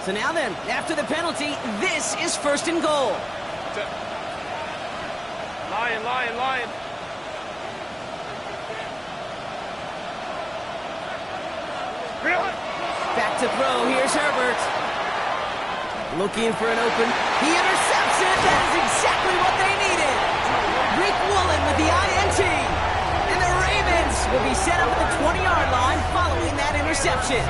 So now then, after the penalty, this is 1st and goal. Lion. Back to throw. Here's Herbert. Looking for an open. He intercepts it. That is exactly what they needed. Rick Woolen with the INT. And the Ravens will be set up at the 20-yard line following that interception.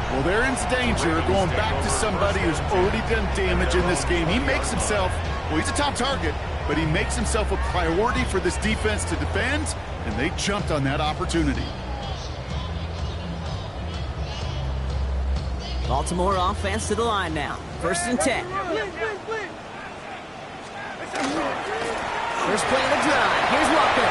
Well, they're in danger going back to somebody who's already done damage in this game. He makes himself, well, he's a top target, but he makes himself a priority for this defense to defend, and they jumped on that opportunity. Baltimore offense to the line now. 1st and 10. First play of the drive. Here's Walker.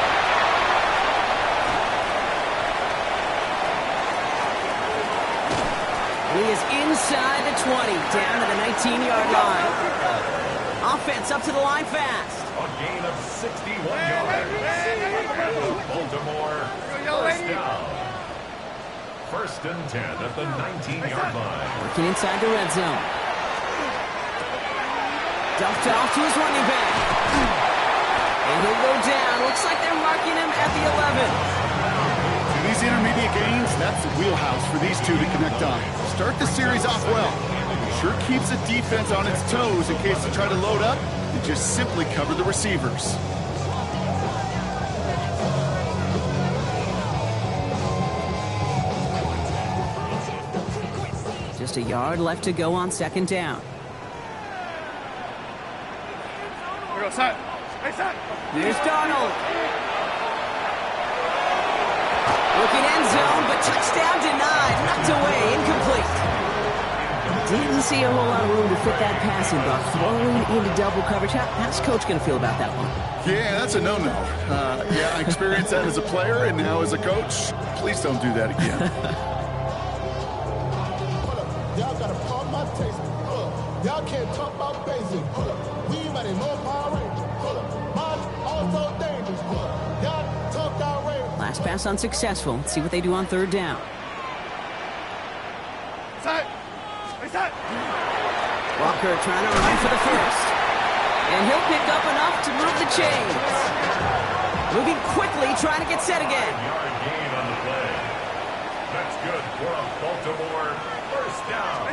He is inside the 20, down to the 19-yard line. Offense up to the line fast. A gain of 61 yards. Baltimore, first down. 1st and 10 at the 19-yard line. Working inside the red zone. Dumped off to his running back. And he'll go down. Looks like they're marking him at the 11. To these intermediate gains, that's the wheelhouse for these two to connect on. Start the series off well. Sure keeps the defense on its toes in case they try to load up and just simply cover the receivers. Just a yard left to go on 2nd down. Here's Darnold. Looking end zone, but touchdown denied. Knocked away, incomplete. Didn't see a whole lot of room to fit that passing, but throwing into double coverage. How's Coach going to feel about that one? Yeah, that's a no-no. Yeah, I experienced that as a player and now as a coach. Please don't do that again. Y'all gotta pump my taste. Y'all can't talk about basic. We mighty more Power Rangers. Mine also dangerous. Y'all talk outrageous. Last pass unsuccessful. Let's see what they do on 3rd down. Walker trying to run for the first. And he'll pick up enough to move the chains. Moving quickly, trying to get set again. Yard gain on the play. That's good for a Baltimore first down.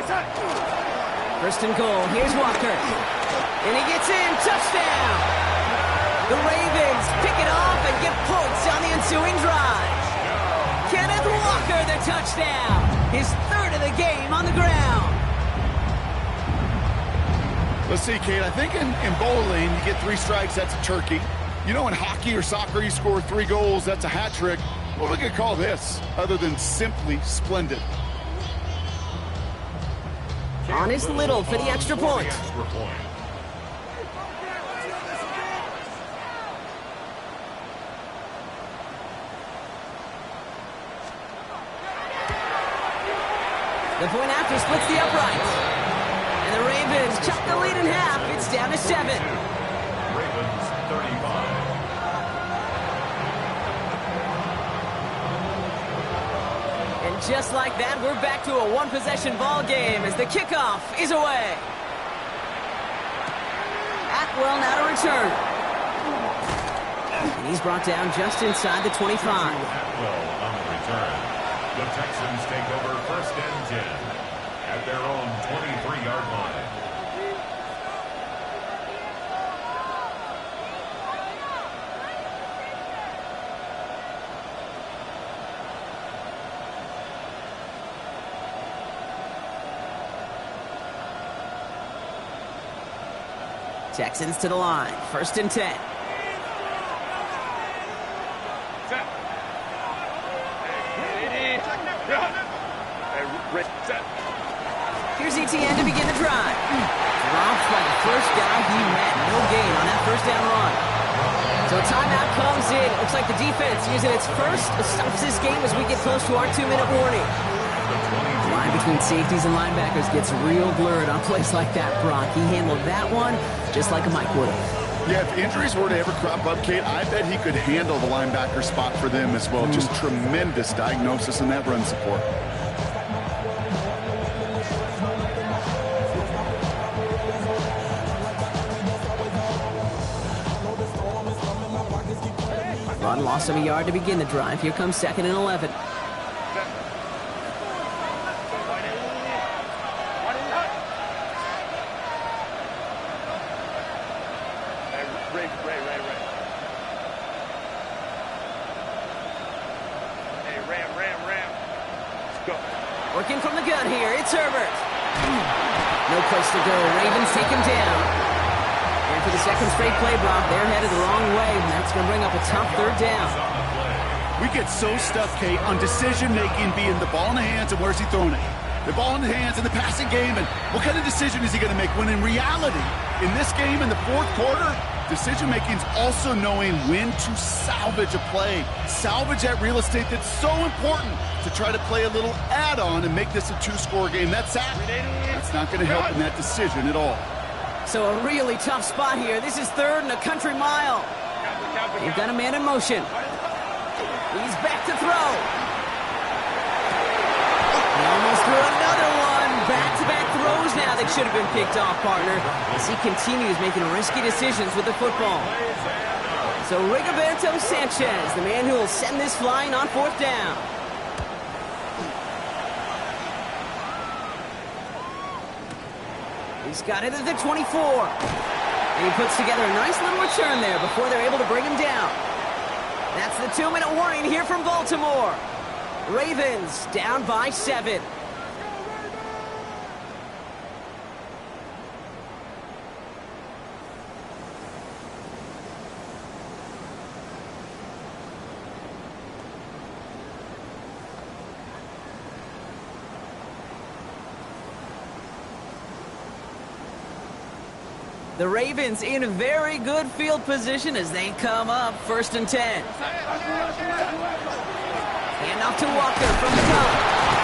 1st and goal. Here's Walker. And he gets in. Touchdown. The Ravens pick it off and get points on the ensuing drive. Kenneth Walker, the touchdown. His 3rd of the game on the ground. Let's see, Kate. I think in bowling, you get 3 strikes, that's a turkey. You know, in hockey or soccer, you score 3 goals, that's a hat trick. What we could call this, other than simply splendid? Honest Little for the extra point. The point after splits the uprights. And the Ravens chop the lead in half. It's down to 7. Ravens 35. And just like that, we're back to a one-possession ball game as the kickoff is away. Atwell now to return. And he's brought down just inside the 25. Atwell on the return. The Texans take over 1st and 10 at their own 23-yard line. Texans to the line. 1st and 10. Here's ETN to begin the drive. Dropped by the first guy he met. No gain on that 1st down run. So a timeout comes in. Looks like the defense using its first stops this game as we get close to our 2-minute warning. The line between safeties and linebackers gets real blurred on plays like that, Brock. He handled that one just like a Mike would have. Yeah, if injuries were to ever crop up, Kate, I bet he could handle the linebacker spot for them as well. Just tremendous diagnosis in that run support. Run loss of a yard to begin the drive. Here comes 2nd and 11. Working from the gun here, it's Herbert. No place to go. Ravens take him down. And for the second straight play block. They're headed the wrong way, and that's going to bring up a tough third down. We get so stuck, Kate, on decision-making being the ball in the hands and where's he throwing it. The ball in the hands in the passing game, and what kind of decision is he going to make? When in reality, in this game, in the fourth quarter, decision-making is also knowing when to salvage a play. Salvage that real estate that's so important to try to play a little add-on and make this a two-score game. That's not going to help in that decision at all. So a really tough spot here. This is third and a country mile. They've got a man in motion. He's back to throw. He almost threw another one. Back-to-back throws now that should have been picked off, partner, as he continues making risky decisions with the football. So Rigoberto Sanchez, the man who will send this flying on fourth down. He's got it at the 24. And he puts together a nice little return there before they're able to bring him down. That's the 2-minute warning here from Baltimore. Ravens down by 7. The Ravens in a very good field position as they come up 1st and 10. Hand off to Walker from the gun.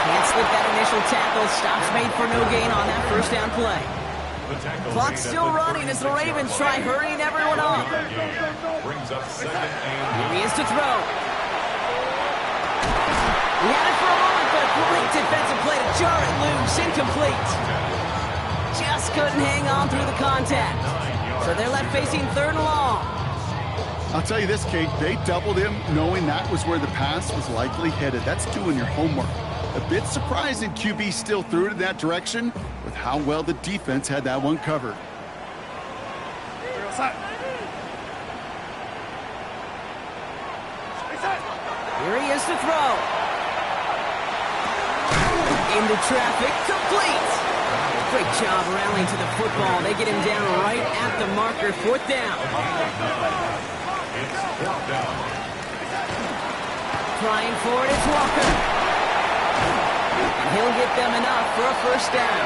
Can't slip that initial tackle. Stops made for no gain on that first down play. Clock's still running as the Ravens try hurrying everyone up. Here he is to throw. He had it for a moment, but a great defensive play to jar it loose. Incomplete. Just couldn't hang on through the contact. So they're left facing 3rd and long. I'll tell you this, Kate, they doubled him knowing that was where the pass was likely headed. That's doing your homework. A bit surprising QB still threw it in that direction with how well the defense had that one covered. Here he is to throw. Into traffic, complete. Great job rallying to the football. They get him down right at the marker. 4th down. Trying for it, it's Walker. And he'll get them enough for a 1st down.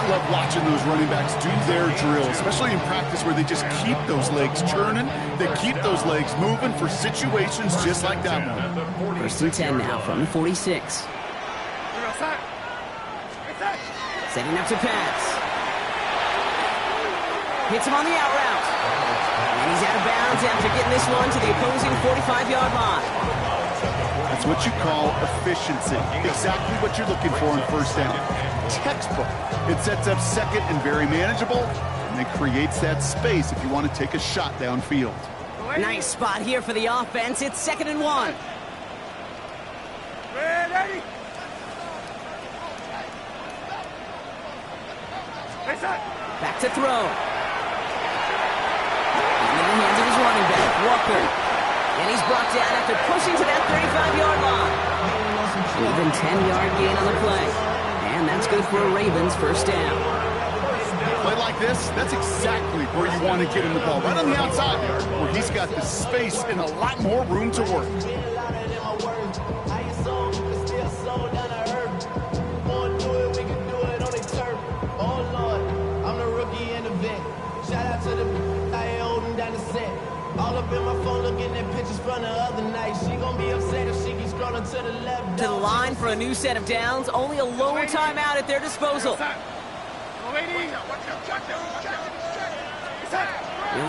I love watching those running backs do their drill, especially in practice where they just keep those legs churning. They keep those legs moving for situations just like that one. 1st and 10 now from the 46. Setting up to pass. Hits him on the out route. And he's out of bounds after getting this one to the opposing 45-yard line. That's what you call efficiency. Exactly what you're looking for in 1st down. Textbook. It sets up 2nd and very manageable, and it creates that space if you want to take a shot downfield. Nice spot here for the offense. It's 2nd and 1. Ready? Back to throw. In the hands of his running back, Walker. And he's brought down after pushing to that 35-yard line. Even 10-yard gain on the play. And that's good for a Ravens 1st down. Play like this, that's exactly where you want to get him the ball. Right on the outside there, where he's got the space and a lot more room to work. All up in my phone looking at pictures from the other night. She gon' be upset if she keeps scrolling to the left. To the line for a new set of downs. Only a lower timeout at their disposal. He'll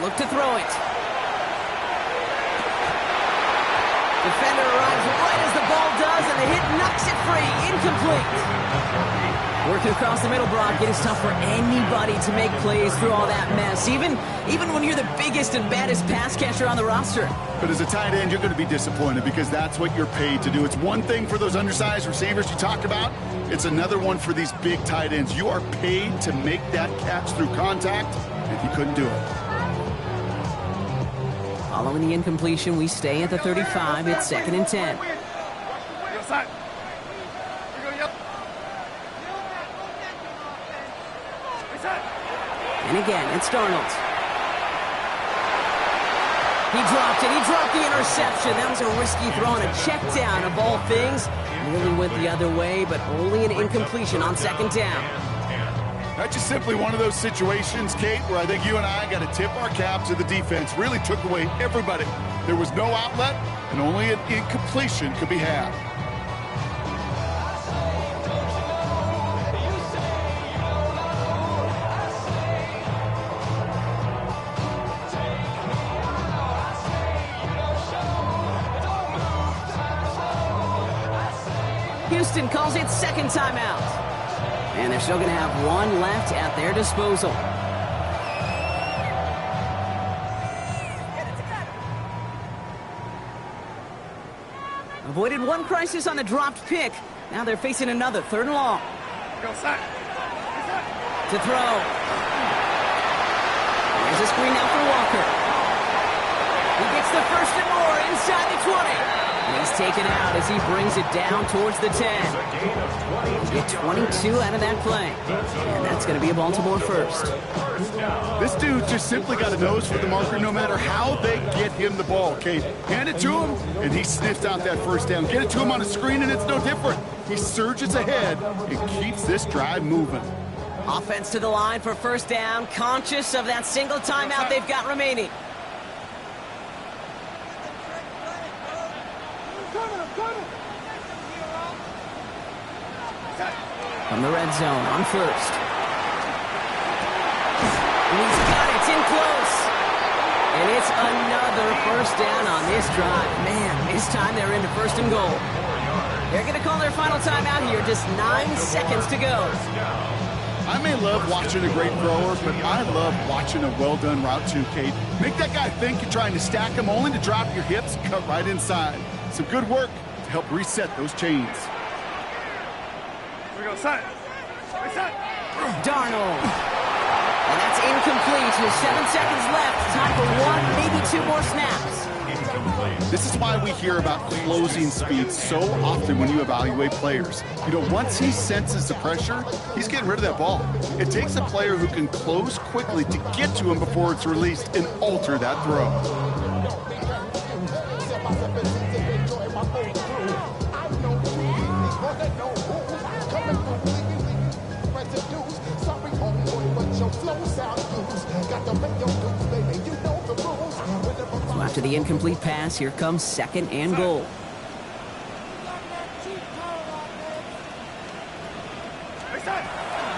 look to throw it. Defender arrives right as the ball does, and the hit knocks it free. Incomplete. Working across the middle, Brock, it is tough for anybody to make plays through all that mess, even when you're the biggest and baddest pass catcher on the roster. But as a tight end, you're going to be disappointed because that's what you're paid to do. It's one thing for those undersized receivers you talked about. It's another one for these big tight ends. You are paid to make that catch through contact, and you couldn't do it. Following the incompletion, we stay at the 35. It's 2nd and 10. And And again, it's Darnold. He dropped it. He dropped the interception. That was a risky throw and a check down of all things. Really went the other way, but only an incompletion on second down. That's just simply one of those situations, Kate, where I think you and I got to tip our cap to the defense. Really took away everybody. There was no outlet, and only an incompletion could be had. Houston calls it second timeout. And they're still going to have one left at their disposal. Avoided one crisis on the dropped pick. Now they're facing another, third and long. Go, set. To throw. There's a screen now for Walker. He gets the first and more inside the 20. And he's taken out as he brings it down towards the 10. Get 22 out of that play. And that's going to be a Baltimore first. This dude just simply got a nose for the marker no matter how they get him the ball, Kate. Hand it to him, and he sniffs out that first down. Get it to him on a screen, and it's no different. He surges ahead and keeps this drive moving. Offense to the line for first down, conscious of that single timeout they've got remaining. From the red zone on first. And he's got it. It's in close. And it's another first down on this drive. Man, this time they're into first and goal. They're going to call their final timeout here. Just 9 seconds to go. I may love watching a great thrower, but I love watching a well-done route too, Kate. Make that guy think you're trying to stack him, only to drop your hips and cut right inside. Some good work to help reset those chains. We go, set. Set. Darnold. And that's incomplete with 7 seconds left. Time for one, maybe 2 more snaps. This is why we hear about closing speed so often when you evaluate players. You know, once he senses the pressure, he's getting rid of that ball. It takes a player who can close quickly to get to him before it's released and alter that throw. So after the incomplete pass, here comes second and goal.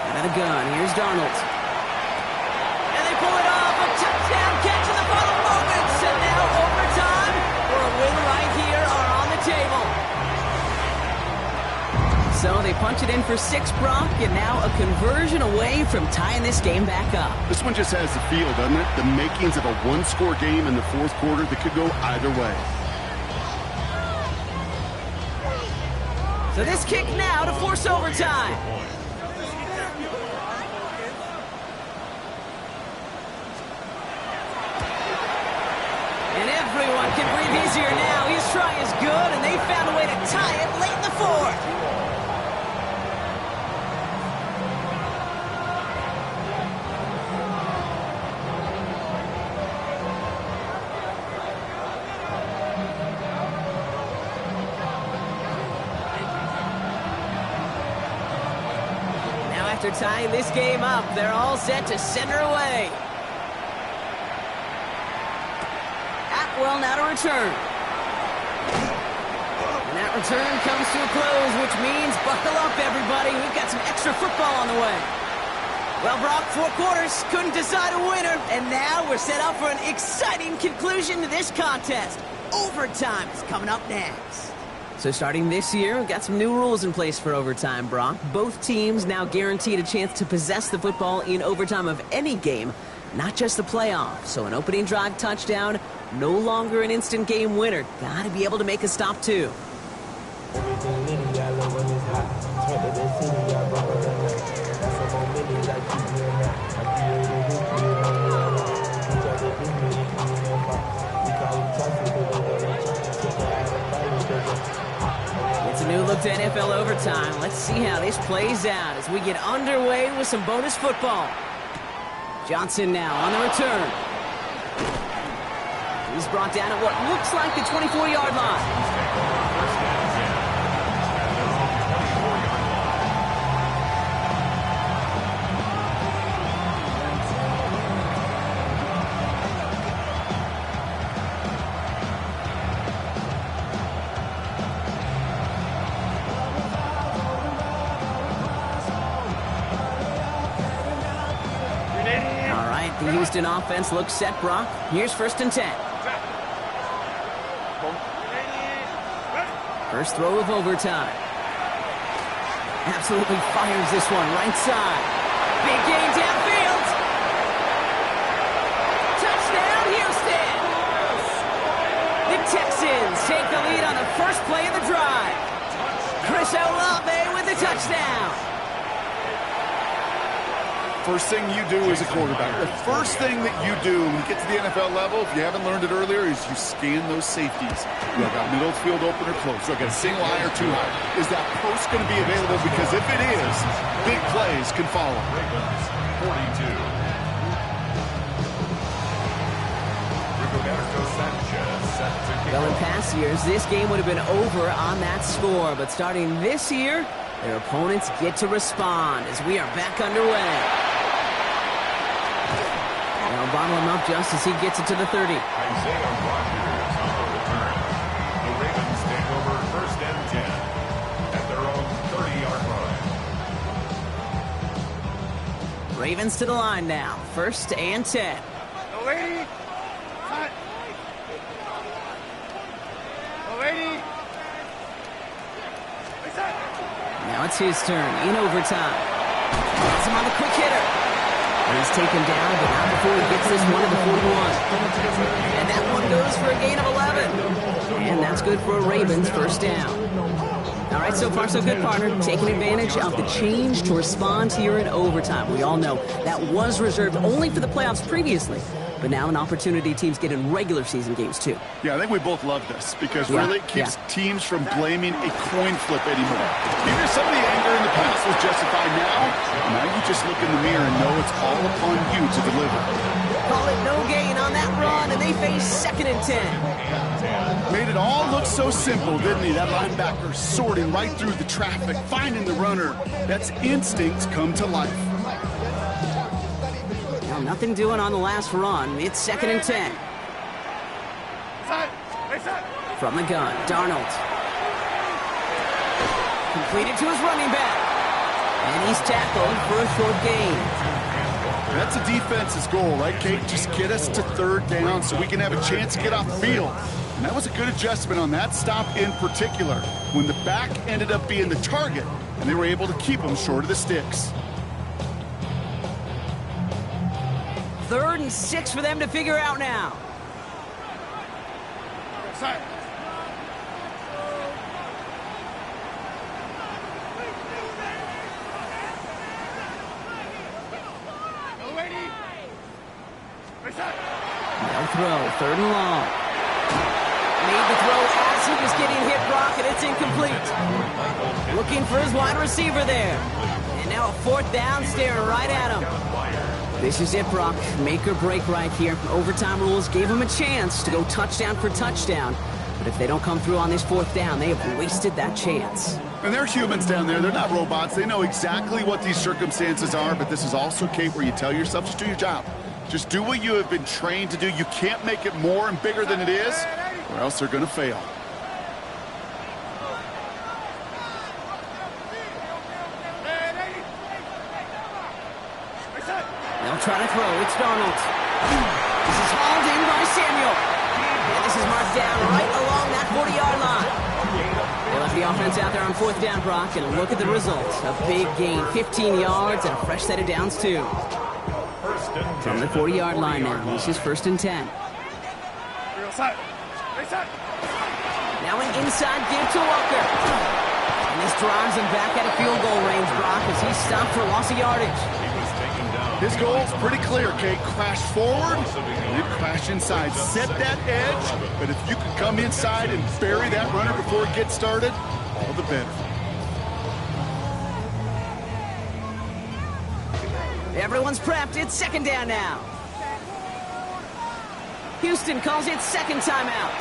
Out of the gun, here's Darnold. And they pull it off, a touchdown catch in the final moments, and now overtime for a win right here are on the table. So they punch it in for 6, Brock, and now a conversion away from tying this game back up. This one just has the feel, doesn't it? The makings of a one-score game in the fourth quarter that could go either way. So this kick now to force overtime. And everyone can breathe easier now. His try is good, and they found a way to tie it late in the fourth. After tying this game up, they're all set to send her away. Atwell now to return. And that return comes to a close, which means buckle up, everybody. We've got some extra football on the way. Well, Brock, 4 quarters couldn't decide a winner, and now we're set up for an exciting conclusion to this contest. Overtime is coming up next. So starting this year, we've got some new rules in place for overtime, Brock. Both teams now guaranteed a chance to possess the football in overtime of any game, not just the playoffs. So an opening drive touchdown, no longer an instant game winner. Gotta be able to make a stop, too. New look to NFL overtime. Let's see how this plays out as we get underway with some bonus football. Johnson now on the return. He's brought down at what looks like the 24-yard line. The Houston offense looks set, Brock. Here's 1st and 10. First throw of overtime. Absolutely fires this one right side. Big gain downfield. Touchdown, Houston. The Texans take the lead on the first play of the drive. Chris Olave with the touchdown. First thing you do as a quarterback, the first thing that you do when you get to the NFL level, if you haven't learned it earlier, is you scan those safeties. Do I got middle field open or close? Do I got a single high or two high? Is that post going to be available? Because if it is, big plays can follow. Ravens, 42. Rigoberto Sanchez set to kick Well, in off. past years, this game would have been over on that score. But starting this year, their opponents get to respond as we are back underway. They'll bottle him up just as he gets it to the 30. Isaiah Rodgers on the return. The Ravens take over 1st and 10 at their own 30-yard line. Ravens to the line now. 1st and 10. No lady. Cut. No lady. Now it's his turn in overtime. Gets him on the quick hitter. He's taken down, but not before he gets this one to the 41. And that one goes for a gain of 11. And that's good for a Ravens 1st down. All right, so far so good, partner. Taking advantage of the change to respond here in overtime. We all know that was reserved only for the playoffs previously. But now an opportunity teams get in regular season games, too. Yeah, I think we both love this because really it keeps teams from blaming a coin flip anymore. Even if some of the anger in the past was justified now you just look in the mirror and know it's all upon you to deliver. Call it no gain on that run, and they face 2nd and 10. Made it all look so simple, didn't he? That linebacker sorting right through the traffic, finding the runner. That's instincts come to life. Well, nothing doing on the last run. It's 2nd and 10. From the gun, Darnold. Completed to his running back. And he's tackled for a short gain. That's a defense's goal, right, Kate? Just get us to 3rd down so we can have a chance to get off the field. And that was a good adjustment on that stop in particular, when the back ended up being the target, and they were able to keep him short of the sticks. 3rd and 6 for them to figure out now. No throw, 3rd and long. Made the throw as he was getting hit, Brock, and it's incomplete. Looking for his wide receiver there. And now a 4th down, staring right at him. This is it, Brock. Make or break right here. Overtime rules gave him a chance to go touchdown for touchdown. But if they don't come through on this 4th down, they have wasted that chance. And they're humans down there. They're not robots. They know exactly what these circumstances are, but this is also, Kate, where you tell yourself, just do your job. Just do what you have been trained to do. You can't make it more and bigger than it is, or else they're going to fail. They'll try to throw. It's Darnold. This is hauled in by Samuel. And this is marked down right along that 40-yard line. They left the offense out there on 4th down, Brock, and look at the result. A big gain, 15 yards, and a fresh set of downs, too. From the 40-yard line now, this is 1st and 10. Now an inside give to Walker. And this drives him back out of field goal range, Brock, as he's stopped for loss of yardage. His goal's pretty clear, Kate. Crash forward, and then crash inside. Set that edge, but if you can come inside and bury that runner before it gets started, all the better. Everyone's prepped. It's second down now. Houston calls it second timeout.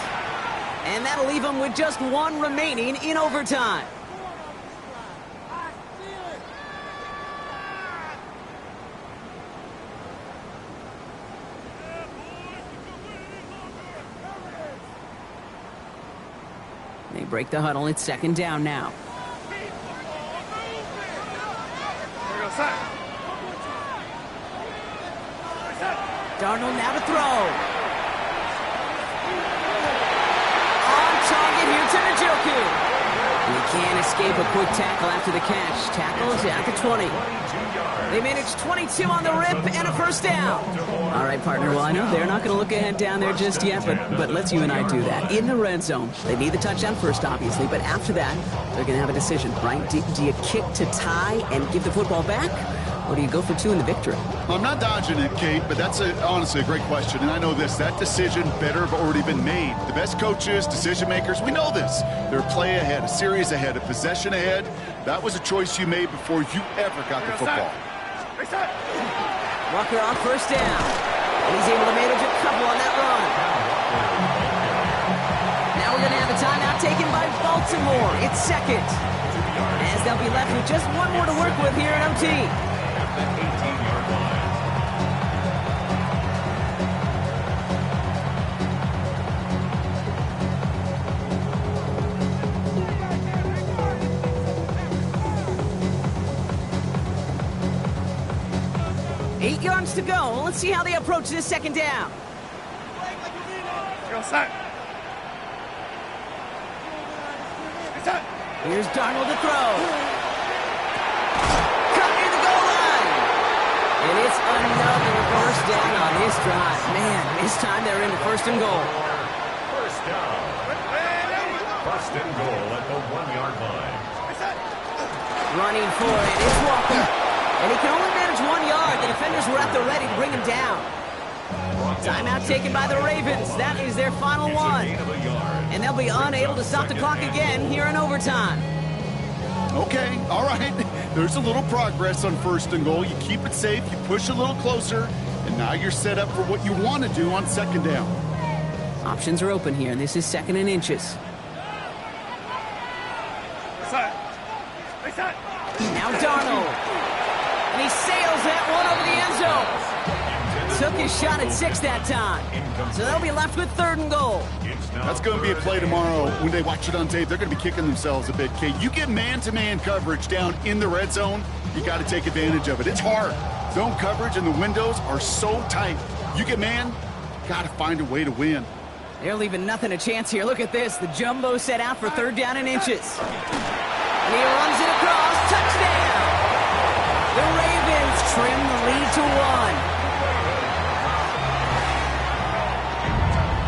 And that'll leave them with just one remaining in overtime. They break the huddle. It's second down now. Darnold now to throw. On target here to Njoku. And he can't escape a quick tackle after the catch. Tackles at the 20. They managed 22 on the rip and a first down. All right, partner. Well, I know they're not going to look ahead down there just yet, but let's you and I do that. In the red zone, they need the touchdown first, obviously, but after that, they're going to have a decision, right? Do you kick to tie and give the football back? Or do you go for two in the victory? I'm not dodging it, Kate, but that's honestly a great question. And I know this, that decision better have already been made. The best coaches, decision makers, we know this. They're a play ahead, a series ahead, a possession ahead. That was a choice you made before you ever got the football. Walker on first down. And he's able to manage a couple on that run. Now we're going to have a timeout taken by Baltimore. It's second. As they'll be left with just one more to work with here at OT. 18-yard line. Eight yards to go. Let's see how they approach this second down. Here's Darnold to throw. Cut near the goal line. And it's another first down on this drive. Man, this time they're into first and goal. First down. First and goal at the 1-yard line. Running for it. It's Walker. And he can only manage 1 yard. The defenders were at the ready to bring him down. Timeout taken by the Ravens. That is their final one. And they'll be unable to stop the clock again here in overtime. Okay, all right. There's a little progress on first and goal. You keep it safe, you push a little closer, and now you're set up for what you want to do on second down. Options are open here, and this is second and inches. Now Darnold. And he sails that one over the end zone. Took his shot at 6 that time. So they'll be left with third and goal. That's going to be a play tomorrow. When they watch it on tape, they're going to be kicking themselves a bit, Kate. You get man-to-man coverage down in the red zone, you got to take advantage of it. It's hard. Zone coverage and the windows are so tight. You get man, got to find a way to win. They're leaving nothing a chance here. Look at this. The jumbo set out for third down and inches. And he runs it across. Touchdown! The Ravens trim the lead to 1.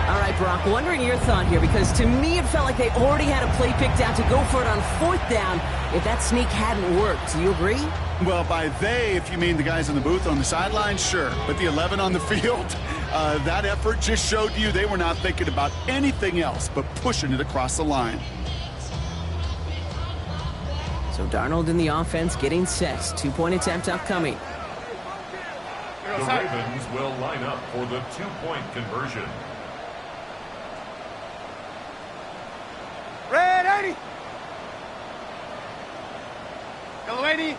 All right, Brock, wondering your thought here, because to me it felt like they already had a play picked out to go for it on fourth down if that sneak hadn't worked. Do you agree? Well, by they, if you mean the guys in the booth on the sidelines, sure. But the 11 on the field, that effort just showed you they were not thinking about anything else but pushing it across the line. So Darnold in the offense getting set. 2-point attempt upcoming. The Ravens will line up for the 2-point conversion. Red 80. Yellow 80.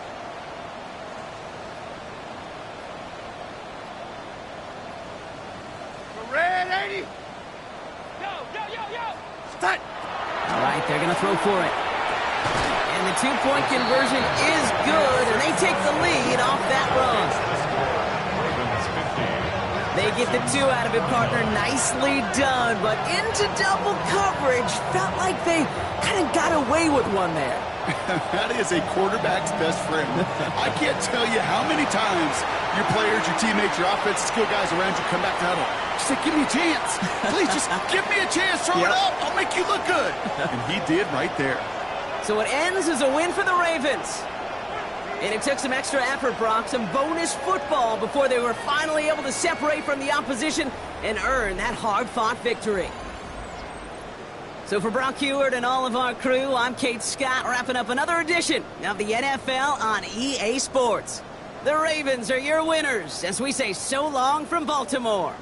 Red 80. Yo. Start. All right, they're going to throw for it. And the 2-point conversion is good, and they take the lead off that run. They get the 2 out of it, partner. Nicely done, but into double coverage. Felt like they kind of got away with one there. That is a quarterback's best friend. I can't tell you how many times your players, your teammates, your offensive skill guys around you come back to huddle. Just say, give me a chance. Please, just give me a chance. Throw it up. I'll make you look good. And he did right there. So it ends as a win for the Ravens. And it took some extra effort, Brock, some bonus football before they were finally able to separate from the opposition and earn that hard-fought victory. So for Brock Heward and all of our crew, I'm Kate Scott, wrapping up another edition of the NFL on EA Sports. The Ravens are your winners as we say so long from Baltimore.